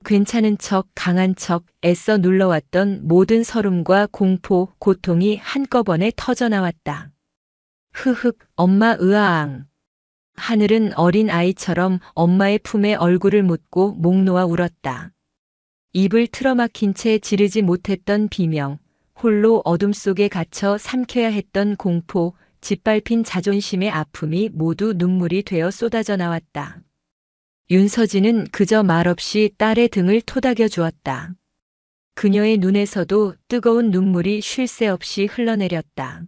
괜찮은 척, 강한 척, 애써 눌러왔던 모든 서름과 공포, 고통이 한꺼번에 터져나왔다. 흐흑, 엄마 으아앙. 하늘은 어린 아이처럼 엄마의 품에 얼굴을 묻고 목 놓아 울었다. 입을 틀어막힌 채 지르지 못했던 비명, 홀로 어둠 속에 갇혀 삼켜야 했던 공포, 짓밟힌 자존심의 아픔이 모두 눈물이 되어 쏟아져 나왔다. 윤서진은 그저 말없이 딸의 등을 토닥여 주었다. 그녀의 눈에서도 뜨거운 눈물이 쉴 새 없이 흘러내렸다.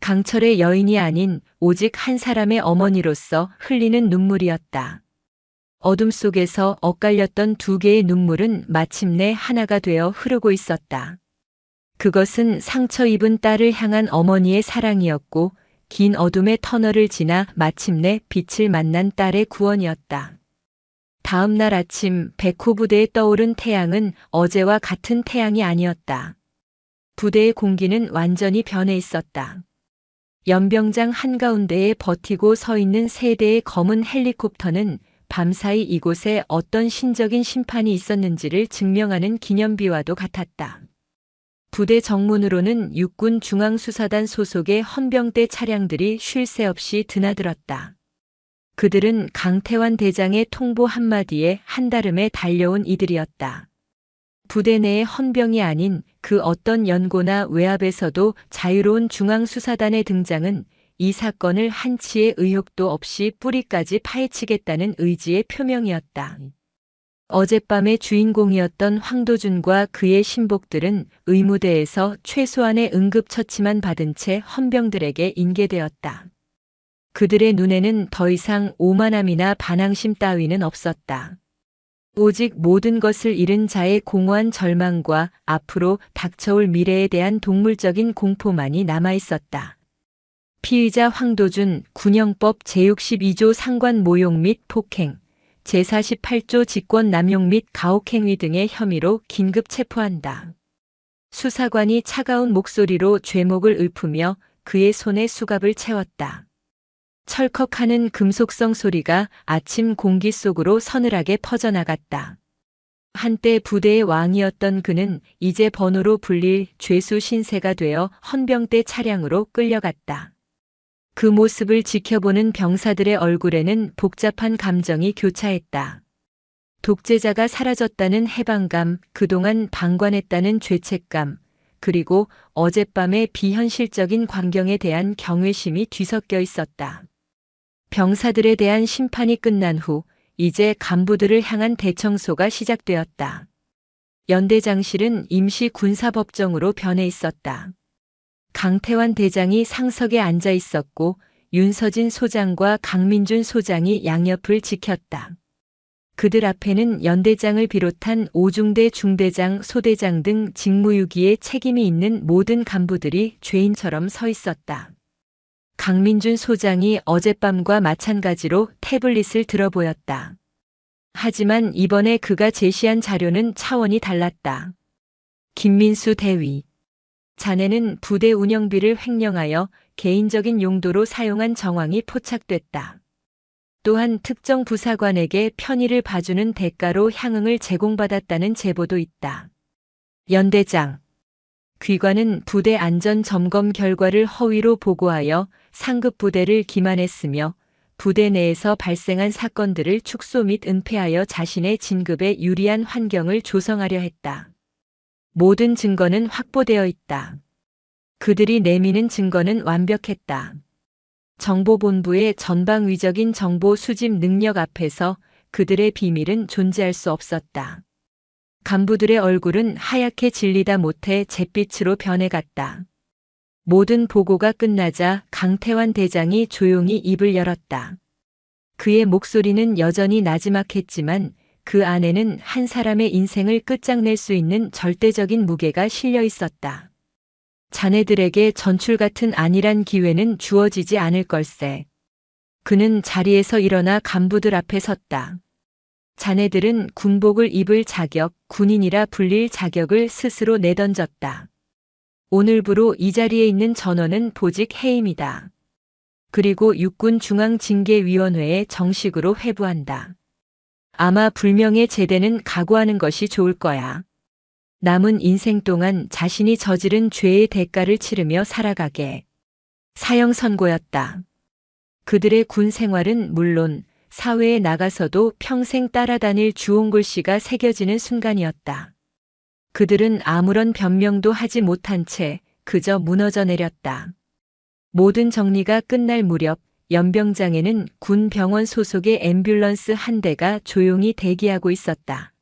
강철의 여인이 아닌 오직 한 사람의 어머니로서 흘리는 눈물이었다. 어둠 속에서 엇갈렸던 두 개의 눈물은 마침내 하나가 되어 흐르고 있었다. 그것은 상처 입은 딸을 향한 어머니의 사랑이었고 긴 어둠의 터널을 지나 마침내 빛을 만난 딸의 구원이었다. 다음 날 아침 백호 부대에 떠오른 태양은 어제와 같은 태양이 아니었다. 부대의 공기는 완전히 변해 있었다. 연병장 한가운데에 버티고 서 있는 세 대의 검은 헬리콥터는 밤사이 이곳에 어떤 신적인 심판이 있었는지를 증명하는 기념비와도 같았다. 부대 정문으로는 육군 중앙수사단 소속의 헌병대 차량들이 쉴 새 없이 드나들었다. 그들은 강태환 대장의 통보 한마디에 한달음에 달려온 이들이었다. 부대 내의 헌병이 아닌 그 어떤 연고나 외압에서도 자유로운 중앙수사단의 등장은 이 사건을 한치의 의혹도 없이 뿌리까지 파헤치겠다는 의지의 표명이었다. 어젯밤의 주인공이었던 황도준과 그의 신복들은 의무대에서 최소한의 응급처치만 받은 채 헌병들에게 인계되었다. 그들의 눈에는 더 이상 오만함이나 반항심 따위는 없었다. 오직 모든 것을 잃은 자의 공허한 절망과 앞으로 닥쳐올 미래에 대한 동물적인 공포만이 남아있었다. 피의자 황도준 군형법 제62조 상관 모욕 및 폭행, 제48조 직권 남용 및 가혹행위 등의 혐의로 긴급 체포한다. 수사관이 차가운 목소리로 죄목을 읊으며 그의 손에 수갑을 채웠다. 철컥하는 금속성 소리가 아침 공기 속으로 서늘하게 퍼져나갔다. 한때 부대의 왕이었던 그는 이제 번호로 불릴 죄수 신세가 되어 헌병대 차량으로 끌려갔다. 그 모습을 지켜보는 병사들의 얼굴에는 복잡한 감정이 교차했다. 독재자가 사라졌다는 해방감, 그동안 방관했다는 죄책감, 그리고 어젯밤의 비현실적인 광경에 대한 경외심이 뒤섞여 있었다. 병사들에 대한 심판이 끝난 후 이제 간부들을 향한 대청소가 시작되었다. 연대장실은 임시 군사법정으로 변해 있었다. 강태환 대장이 상석에 앉아 있었고 윤서진 소장과 강민준 소장이 양옆을 지켰다. 그들 앞에는 연대장을 비롯한 오중대 중대장, 소대장 등 직무유기에 책임이 있는 모든 간부들이 죄인처럼 서 있었다. 강민준 소장이 어젯밤과 마찬가지로 태블릿을 들어 보였다. 하지만 이번에 그가 제시한 자료는 차원이 달랐다. 김민수 대위. 자네는 부대 운영비를 횡령하여 개인적인 용도로 사용한 정황이 포착됐다. 또한 특정 부사관에게 편의를 봐주는 대가로 향응을 제공받았다는 제보도 있다. 연대장. 귀관은 부대 안전 점검 결과를 허위로 보고하여 상급 부대를 기만했으며 부대 내에서 발생한 사건들을 축소 및 은폐하여 자신의 진급에 유리한 환경을 조성하려 했다. 모든 증거는 확보되어 있다. 그들이 내미는 증거는 완벽했다. 정보본부의 전방위적인 정보 수집 능력 앞에서 그들의 비밀은 존재할 수 없었다. 간부들의 얼굴은 하얗게 질리다 못해 잿빛으로 변해갔다. 모든 보고가 끝나자 강태환 대장이 조용히 입을 열었다. 그의 목소리는 여전히 나지막했지만 그 안에는 한 사람의 인생을 끝장낼 수 있는 절대적인 무게가 실려 있었다. 자네들에게 전출 같은 안일한 기회는 주어지지 않을 걸세. 그는 자리에서 일어나 간부들 앞에 섰다. 자네들은 군복을 입을 자격, 군인이라 불릴 자격을 스스로 내던졌다. 오늘부로 이 자리에 있는 전원은 보직 해임이다. 그리고 육군중앙징계위원회에 정식으로 회부한다. 아마 불명예 제대는 각오하는 것이 좋을 거야. 남은 인생 동안 자신이 저지른 죄의 대가를 치르며 살아가게. 사형 선고였다. 그들의 군 생활은 물론 사회에 나가서도 평생 따라다닐 주홍글씨가 새겨지는 순간이었다. 그들은 아무런 변명도 하지 못한 채 그저 무너져 내렸다. 모든 정리가 끝날 무렵 연병장에는 군 병원 소속의 앰뷸런스 한 대가 조용히 대기하고 있었다.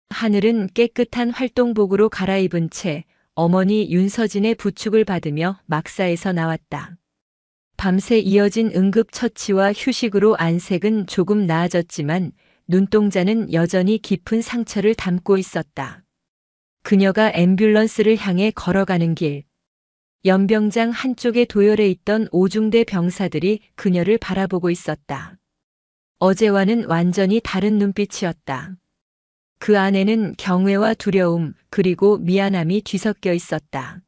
하늘은 깨끗한 활동복으로 갈아입은 채 어머니 윤서진의 부축을 받으며 막사에서 나왔다. 밤새 이어진 응급처치와 휴식으로 안색은 조금 나아졌지만 눈동자는 여전히 깊은 상처를 담고 있었다. 그녀가 앰뷸런스를 향해 걸어가는 길. 연병장 한쪽에 도열해 있던 오중대 병사들이 그녀를 바라보고 있었다. 어제와는 완전히 다른 눈빛이었다. 그 안에는 경외와 두려움 그리고 미안함이 뒤섞여 있었다.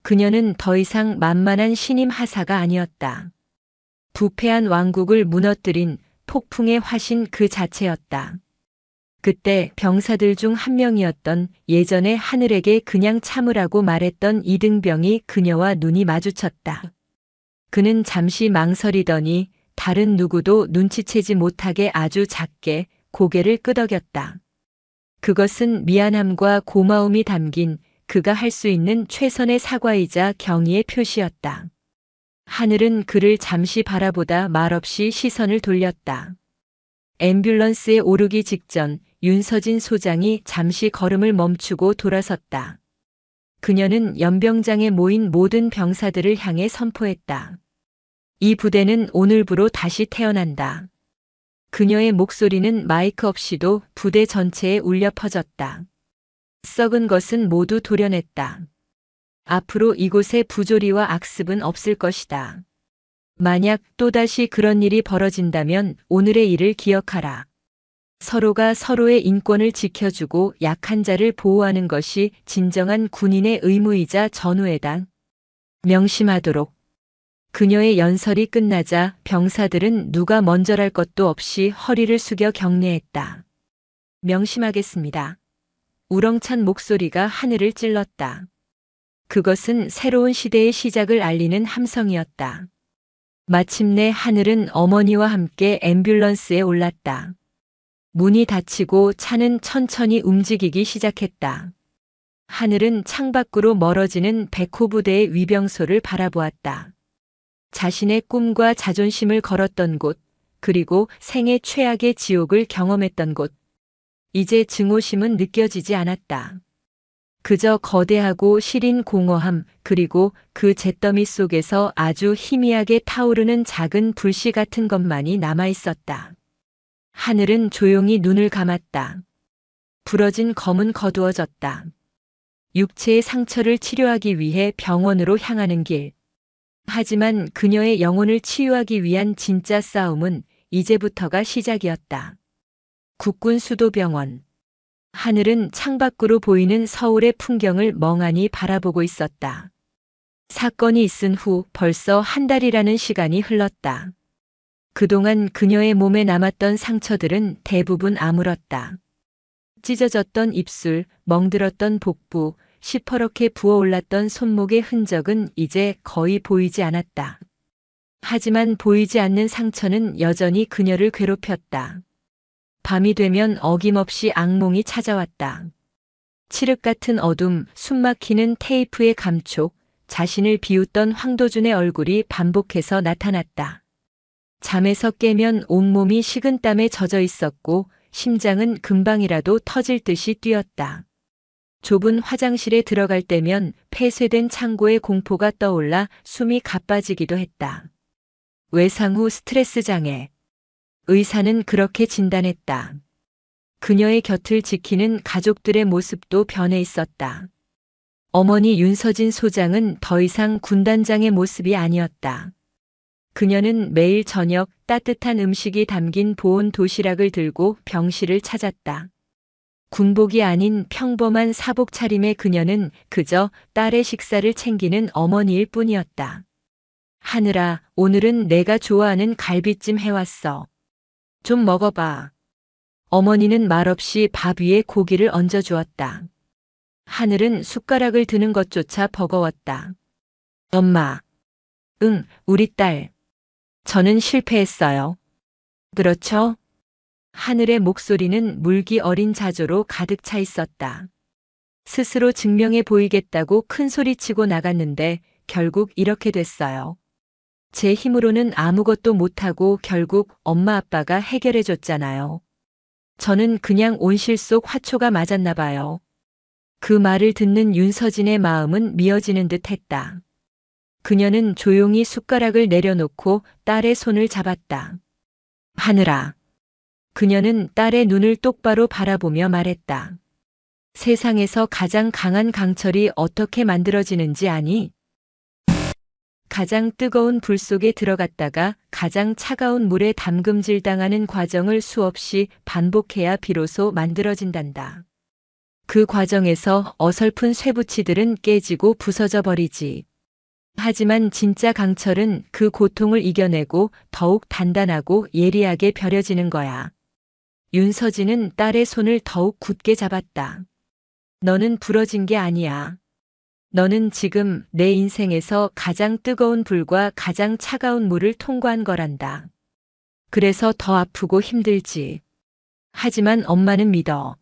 그녀는 더 이상 만만한 신임 하사가 아니었다. 부패한 왕국을 무너뜨린 폭풍의 화신 그 자체였다. 그때 병사들 중 한 명이었던 예전에 하늘에게 그냥 참으라고 말했던 이등병이 그녀와 눈이 마주쳤다. 그는 잠시 망설이더니 다른 누구도 눈치채지 못하게 아주 작게 고개를 끄덕였다. 그것은 미안함과 고마움이 담긴 그가 할 수 있는 최선의 사과이자 경의의 표시였다. 하늘은 그를 잠시 바라보다 말없이 시선을 돌렸다. 앰뷸런스에 오르기 직전 윤서진 소장이 잠시 걸음을 멈추고 돌아섰다. 그녀는 연병장에 모인 모든 병사들을 향해 선포했다. 이 부대는 오늘부로 다시 태어난다. 그녀의 목소리는 마이크 없이도 부대 전체에 울려 퍼졌다. 썩은 것은 모두 도려냈다. 앞으로 이곳에 부조리와 악습은 없을 것이다. 만약 또다시 그런 일이 벌어진다면 오늘의 일을 기억하라. 서로가 서로의 인권을 지켜주고 약한 자를 보호하는 것이 진정한 군인의 의무이자 전우에다. 명심하도록. 그녀의 연설이 끝나자 병사들은 누가 먼저랄 것도 없이 허리를 숙여 경례했다. 명심하겠습니다. 우렁찬 목소리가 하늘을 찔렀다. 그것은 새로운 시대의 시작을 알리는 함성이었다. 마침내 하늘은 어머니와 함께 앰뷸런스에 올랐다. 문이 닫히고 차는 천천히 움직이기 시작했다. 하늘은 창밖으로 멀어지는 백호부대의 위병소를 바라보았다. 자신의 꿈과 자존심을 걸었던 곳, 그리고 생애 최악의 지옥을 경험했던 곳. 이제 증오심은 느껴지지 않았다. 그저 거대하고 시린 공허함, 그리고 그 잿더미 속에서 아주 희미하게 타오르는 작은 불씨 같은 것만이 남아있었다. 하늘은 조용히 눈을 감았다. 부러진 검은 거두어졌다. 육체의 상처를 치료하기 위해 병원으로 향하는 길. 하지만 그녀의 영혼을 치유하기 위한 진짜 싸움은 이제부터가 시작이었다. 국군 수도병원. 하늘은 창밖으로 보이는 서울의 풍경을 멍하니 바라보고 있었다. 사건이 있은 후 벌써 한 달이라는 시간이 흘렀다. 그동안 그녀의 몸에 남았던 상처들은 대부분 아물었다. 찢어졌던 입술, 멍들었던 복부, 시퍼렇게 부어올랐던 손목의 흔적은 이제 거의 보이지 않았다. 하지만 보이지 않는 상처는 여전히 그녀를 괴롭혔다. 밤이 되면 어김없이 악몽이 찾아왔다. 칠흑 같은 어둠, 숨막히는 테이프의 감촉, 자신을 비웃던 황도준의 얼굴이 반복해서 나타났다. 잠에서 깨면 온몸이 식은땀에 젖어 있었고 심장은 금방이라도 터질 듯이 뛰었다. 좁은 화장실에 들어갈 때면 폐쇄된 창고의 공포가 떠올라 숨이 가빠지기도 했다. 외상 후 스트레스 장애. 의사는 그렇게 진단했다. 그녀의 곁을 지키는 가족들의 모습도 변해 있었다. 어머니 윤서진 소장은 더 이상 군단장의 모습이 아니었다. 그녀는 매일 저녁 따뜻한 음식이 담긴 보온 도시락을 들고 병실을 찾았다. 군복이 아닌 평범한 사복 차림의 그녀는 그저 딸의 식사를 챙기는 어머니일 뿐이었다. 하늘아, 오늘은 내가 좋아하는 갈비찜 해왔어. 좀 먹어봐. 어머니는 말없이 밥 위에 고기를 얹어주었다. 하늘은 숟가락을 드는 것조차 버거웠다. 엄마. 응, 우리 딸. 저는 실패했어요. 그렇죠? 하늘의 목소리는 물기 어린 자조로 가득 차 있었다. 스스로 증명해 보이겠다고 큰 소리치고 나갔는데 결국 이렇게 됐어요. 제 힘으로는 아무것도 못하고 결국 엄마 아빠가 해결해 줬잖아요. 저는 그냥 온실 속 화초가 맞았나 봐요. 그 말을 듣는 윤서진의 마음은 미어지는 듯 했다. 그녀는 조용히 숟가락을 내려놓고 딸의 손을 잡았다. 하늘아. 그녀는 딸의 눈을 똑바로 바라보며 말했다. 세상에서 가장 강한 강철이 어떻게 만들어지는지 아니? 가장 뜨거운 불 속에 들어갔다가 가장 차가운 물에 담금질 당하는 과정을 수없이 반복해야 비로소 만들어진단다. 그 과정에서 어설픈 쇠붙이들은 깨지고 부서져 버리지. 하지만 진짜 강철은 그 고통을 이겨내고 더욱 단단하고 예리하게 벼려지는 거야. 윤서진은 딸의 손을 더욱 굳게 잡았다. 너는 부러진 게 아니야. 너는 지금 내 인생에서 가장 뜨거운 불과 가장 차가운 물을 통과한 거란다. 그래서 더 아프고 힘들지. 하지만 엄마는 믿어.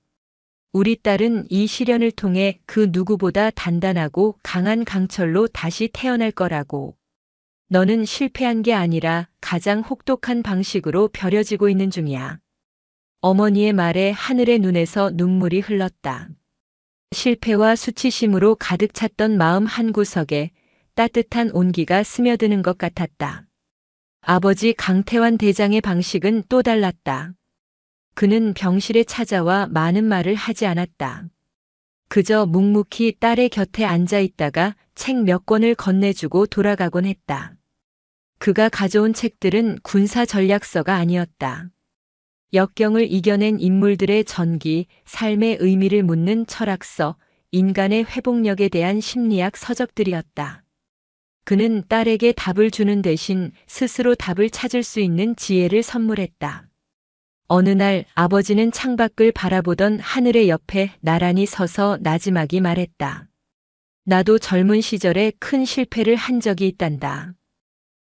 우리 딸은 이 시련을 통해 그 누구보다 단단하고 강한 강철로 다시 태어날 거라고. 너는 실패한 게 아니라 가장 혹독한 방식으로 벼려지고 있는 중이야. 어머니의 말에 하늘의 눈에서 눈물이 흘렀다. 실패와 수치심으로 가득 찼던 마음 한구석에 따뜻한 온기가 스며드는 것 같았다. 아버지 강태환 대장의 방식은 또 달랐다. 그는 병실에 찾아와 많은 말을 하지 않았다. 그저 묵묵히 딸의 곁에 앉아 있다가 책 몇 권을 건네주고 돌아가곤 했다. 그가 가져온 책들은 군사 전략서가 아니었다. 역경을 이겨낸 인물들의 전기, 삶의 의미를 묻는 철학서, 인간의 회복력에 대한 심리학 서적들이었다. 그는 딸에게 답을 주는 대신 스스로 답을 찾을 수 있는 지혜를 선물했다. 어느 날 아버지는 창밖을 바라보던 하늘의 옆에 나란히 서서 나지막이 말했다. 나도 젊은 시절에 큰 실패를 한 적이 있단다.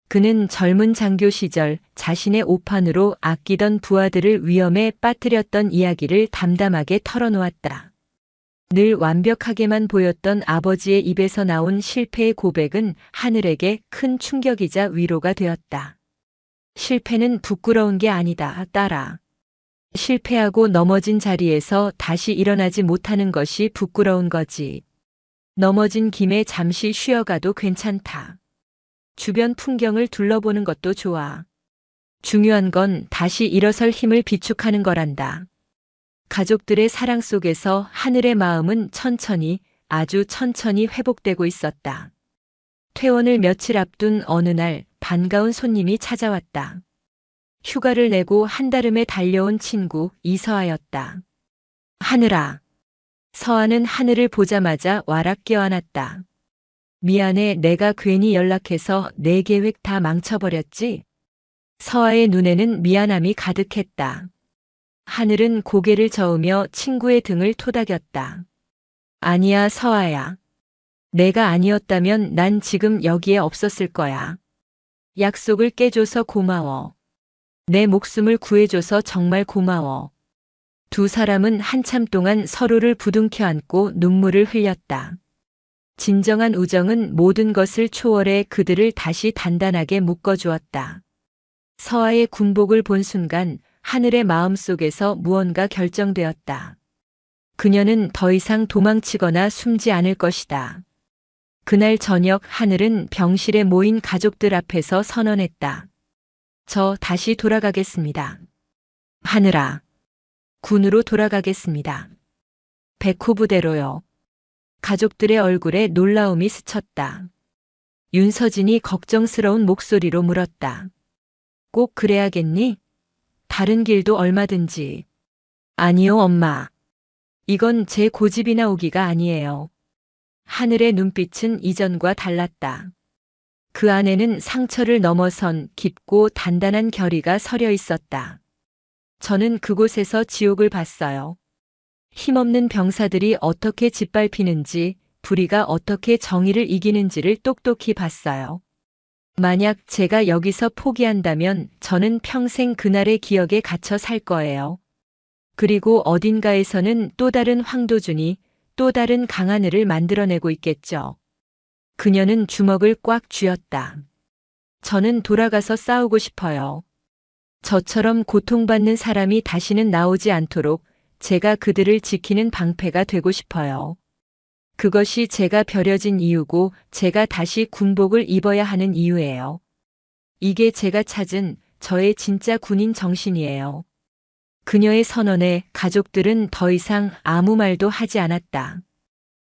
그는 젊은 장교 시절 자신의 오판으로 아끼던 부하들을 위험에 빠뜨렸던 이야기를 담담하게 털어놓았다. 늘 완벽하게만 보였던 아버지의 입에서 나온 실패의 고백은 하늘에게 큰 충격이자 위로가 되었다. 실패는 부끄러운 게 아니다, 딸아. 실패하고 넘어진 자리에서 다시 일어나지 못하는 것이 부끄러운 거지. 넘어진 김에 잠시 쉬어가도 괜찮다. 주변 풍경을 둘러보는 것도 좋아. 중요한 건 다시 일어설 힘을 비축하는 거란다. 가족들의 사랑 속에서 하늘의 마음은 천천히, 아주 천천히 회복되고 있었다. 퇴원을 며칠 앞둔 어느 날 반가운 손님이 찾아왔다. 휴가를 내고 한달음에 달려온 친구 이서아였다. 하늘아. 서아는 하늘을 보자마자 와락 껴안았다. 미안해, 내가 괜히 연락해서 내 계획 다 망쳐버렸지? 서아의 눈에는 미안함이 가득했다. 하늘은 고개를 저으며 친구의 등을 토닥였다. 아니야, 서아야. 내가 아니었다면 난 지금 여기에 없었을 거야. 약속을 깨줘서 고마워. 내 목숨을 구해줘서 정말 고마워. 두 사람은 한참 동안 서로를 부둥켜 안고 눈물을 흘렸다. 진정한 우정은 모든 것을 초월해 그들을 다시 단단하게 묶어주었다. 서아의 군복을 본 순간 하늘의 마음속에서 무언가 결정되었다. 그녀는 더 이상 도망치거나 숨지 않을 것이다. 그날 저녁 하늘은 병실에 모인 가족들 앞에서 선언했다. 저 다시 돌아가겠습니다. 하늘아. 군으로 돌아가겠습니다. 백호 부대로요. 가족들의 얼굴에 놀라움이 스쳤다. 윤서진이 걱정스러운 목소리로 물었다. 꼭 그래야겠니? 다른 길도 얼마든지. 아니요, 엄마. 이건 제 고집이나 오기가 아니에요. 하늘의 눈빛은 이전과 달랐다. 그 안에는 상처를 넘어선 깊고 단단한 결의가 서려 있었다. 저는 그곳에서 지옥을 봤어요. 힘없는 병사들이 어떻게 짓밟히는지, 불의가 어떻게 정의를 이기는지를 똑똑히 봤어요. 만약 제가 여기서 포기한다면 저는 평생 그날의 기억에 갇혀 살 거예요. 그리고 어딘가에서는 또 다른 황도준이, 또 다른 강하늘을 만들어내고 있겠죠. 그녀는 주먹을 꽉 쥐었다. 저는 돌아가서 싸우고 싶어요. 저처럼 고통받는 사람이 다시는 나오지 않도록 제가 그들을 지키는 방패가 되고 싶어요. 그것이 제가 버려진 이유고 제가 다시 군복을 입어야 하는 이유예요. 이게 제가 찾은 저의 진짜 군인 정신이에요. 그녀의 선언에 가족들은 더 이상 아무 말도 하지 않았다.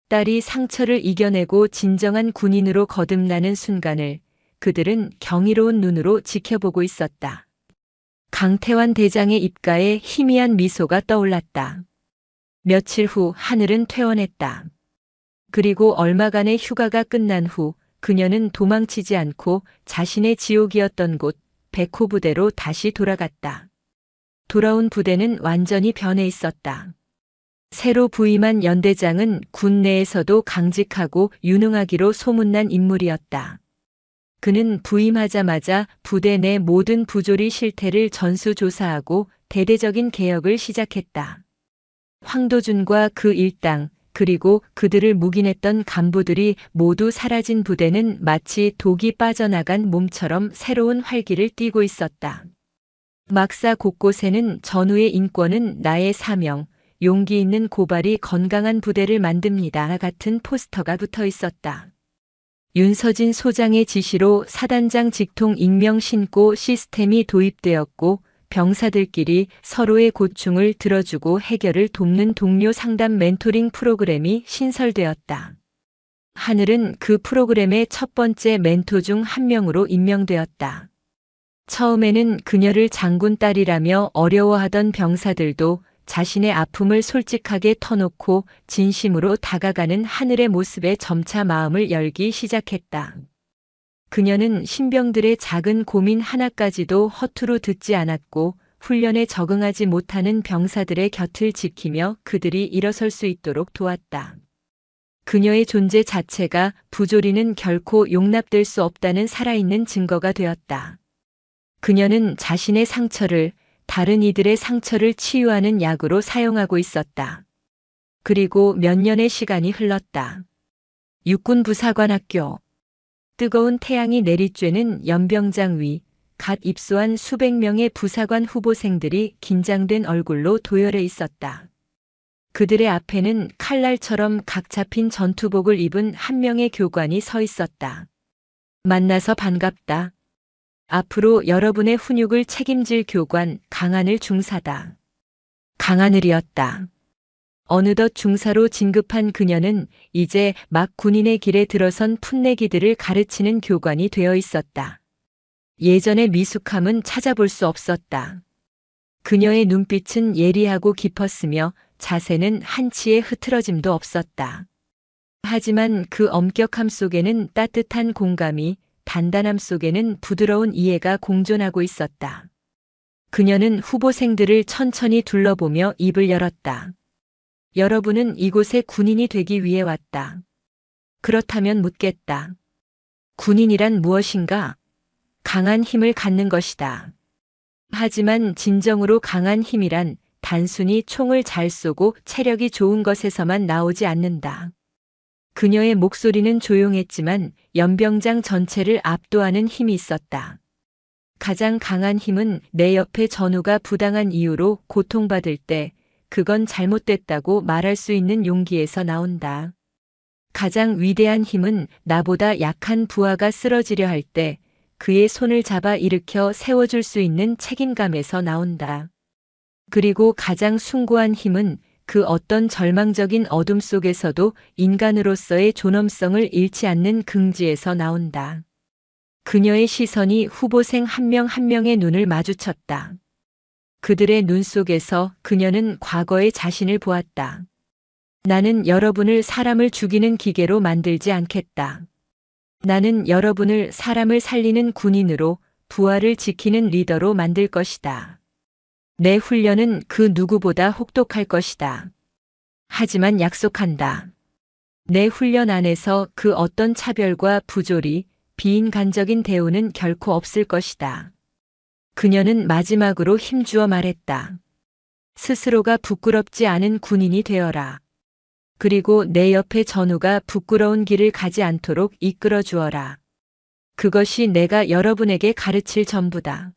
딸이 상처를 이겨내고 진정한 군인으로 거듭나는 순간을 그들은 경이로운 눈으로 지켜보고 있었다. 강태환 대장의 입가에 희미한 미소가 떠올랐다. 며칠 후 하늘은 퇴원했다. 그리고 얼마간의 휴가가 끝난 후 그녀는 도망치지 않고 자신의 지옥이었던 곳 백호 부대로 다시 돌아갔다. 돌아온 부대는 완전히 변해 있었다. 새로 부임한 연대장은 군 내에서도 강직하고 유능하기로 소문난 인물이었다. 그는 부임하자마자 부대 내 모든 부조리 실태를 전수조사하고 대대적인 개혁을 시작했다. 황도준과 그 일당, 그리고 그들을 묵인했던 간부들이 모두 사라진 부대는 마치 독이 빠져나간 몸처럼 새로운 활기를 띠고 있었다. 막사 곳곳에는 전우의 인권은 나의 사명, 용기 있는 고발이 건강한 부대를 만듭니다 같은 포스터가 붙어 있었다. 윤서진 소장의 지시로 사단장 직통 익명 신고 시스템이 도입되었고 병사들끼리 서로의 고충을 들어주고 해결을 돕는 동료 상담 멘토링 프로그램이 신설되었다. 하늘은 그 프로그램의 첫 번째 멘토 중 한 명으로 임명되었다. 처음에는 그녀를 장군 딸이라며 어려워하던 병사들도 자신의 아픔을 솔직하게 터놓고 진심으로 다가가는 하늘의 모습에 점차 마음을 열기 시작했다. 그녀는 신병들의 작은 고민 하나까지도 허투루 듣지 않았고 훈련에 적응하지 못하는 병사들의 곁을 지키며 그들이 일어설 수 있도록 도왔다. 그녀의 존재 자체가 부조리는 결코 용납될 수 없다는 살아있는 증거가 되었다. 그녀는 자신의 상처를 다른 이들의 상처를 치유하는 약으로 사용하고 있었다. 그리고 몇 년의 시간이 흘렀다. 육군부사관학교. 뜨거운 태양이 내리쬐는 연병장 위, 갓 입소한 수백 명의 부사관 후보생들이 긴장된 얼굴로 도열해 있었다. 그들의 앞에는 칼날처럼 각 잡힌 전투복을 입은 한 명의 교관이 서 있었다. 만나서 반갑다. 앞으로 여러분의 훈육을 책임질 교관 강하늘 중사다. 강하늘이었다. 어느덧 중사로 진급한 그녀는 이제 막 군인의 길에 들어선 풋내기들을 가르치는 교관이 되어 있었다. 예전의 미숙함은 찾아볼 수 없었다. 그녀의 눈빛은 예리하고 깊었으며 자세는 한치의 흐트러짐도 없었다. 하지만 그 엄격함 속에는 따뜻한 공감이, 단단함 속에는 부드러운 이해가 공존하고 있었다. 그녀는 후보생들을 천천히 둘러보며 입을 열었다. 여러분은 이곳에 군인이 되기 위해 왔다. 그렇다면 묻겠다. 군인이란 무엇인가? 강한 힘을 갖는 것이다. 하지만 진정으로 강한 힘이란 단순히 총을 잘 쏘고 체력이 좋은 것에서만 나오지 않는다. 그녀의 목소리는 조용했지만 연병장 전체를 압도하는 힘이 있었다. 가장 강한 힘은 내 옆에 전우가 부당한 이유로 고통받을 때 그건 잘못됐다고 말할 수 있는 용기에서 나온다. 가장 위대한 힘은 나보다 약한 부하가 쓰러지려 할 때 그의 손을 잡아 일으켜 세워줄 수 있는 책임감에서 나온다. 그리고 가장 숭고한 힘은 그 어떤 절망적인 어둠 속에서도 인간으로서의 존엄성을 잃지 않는 긍지에서 나온다. 그녀의 시선이 후보생 한 명 한 명의 눈을 마주쳤다. 그들의 눈 속에서 그녀는 과거의 자신을 보았다. 나는 여러분을 사람을 죽이는 기계로 만들지 않겠다. 나는 여러분을 사람을 살리는 군인으로, 부하를 지키는 리더로 만들 것이다. 내 훈련은 그 누구보다 혹독할 것이다. 하지만 약속한다. 내 훈련 안에서 그 어떤 차별과 부조리, 비인간적인 대우는 결코 없을 것이다. 그녀는 마지막으로 힘주어 말했다. 스스로가 부끄럽지 않은 군인이 되어라. 그리고 내 옆에 전우가 부끄러운 길을 가지 않도록 이끌어 주어라. 그것이 내가 여러분에게 가르칠 전부다.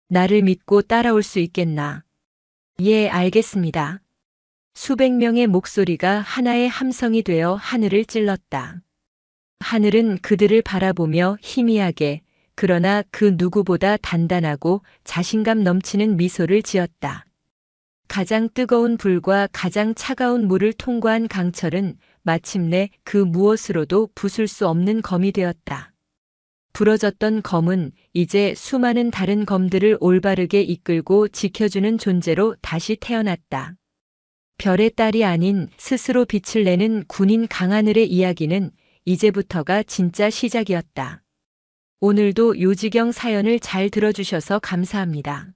나를 믿고 따라올 수 있겠나? 예, 알겠습니다. 수백 명의 목소리가 하나의 함성이 되어 하늘을 찔렀다. 하늘은 그들을 바라보며 희미하게, 그러나 그 누구보다 단단하고 자신감 넘치는 미소를 지었다. 가장 뜨거운 불과 가장 차가운 물을 통과한 강철은 마침내 그 무엇으로도 부술 수 없는 검이 되었다. 부러졌던 검은 이제 수많은 다른 검들을 올바르게 이끌고 지켜주는 존재로 다시 태어났다. 별의 딸이 아닌 스스로 빛을 내는 군인 강하늘의 이야기는 이제부터가 진짜 시작이었다. 오늘도 요지경 사연을 잘 들어주셔서 감사합니다.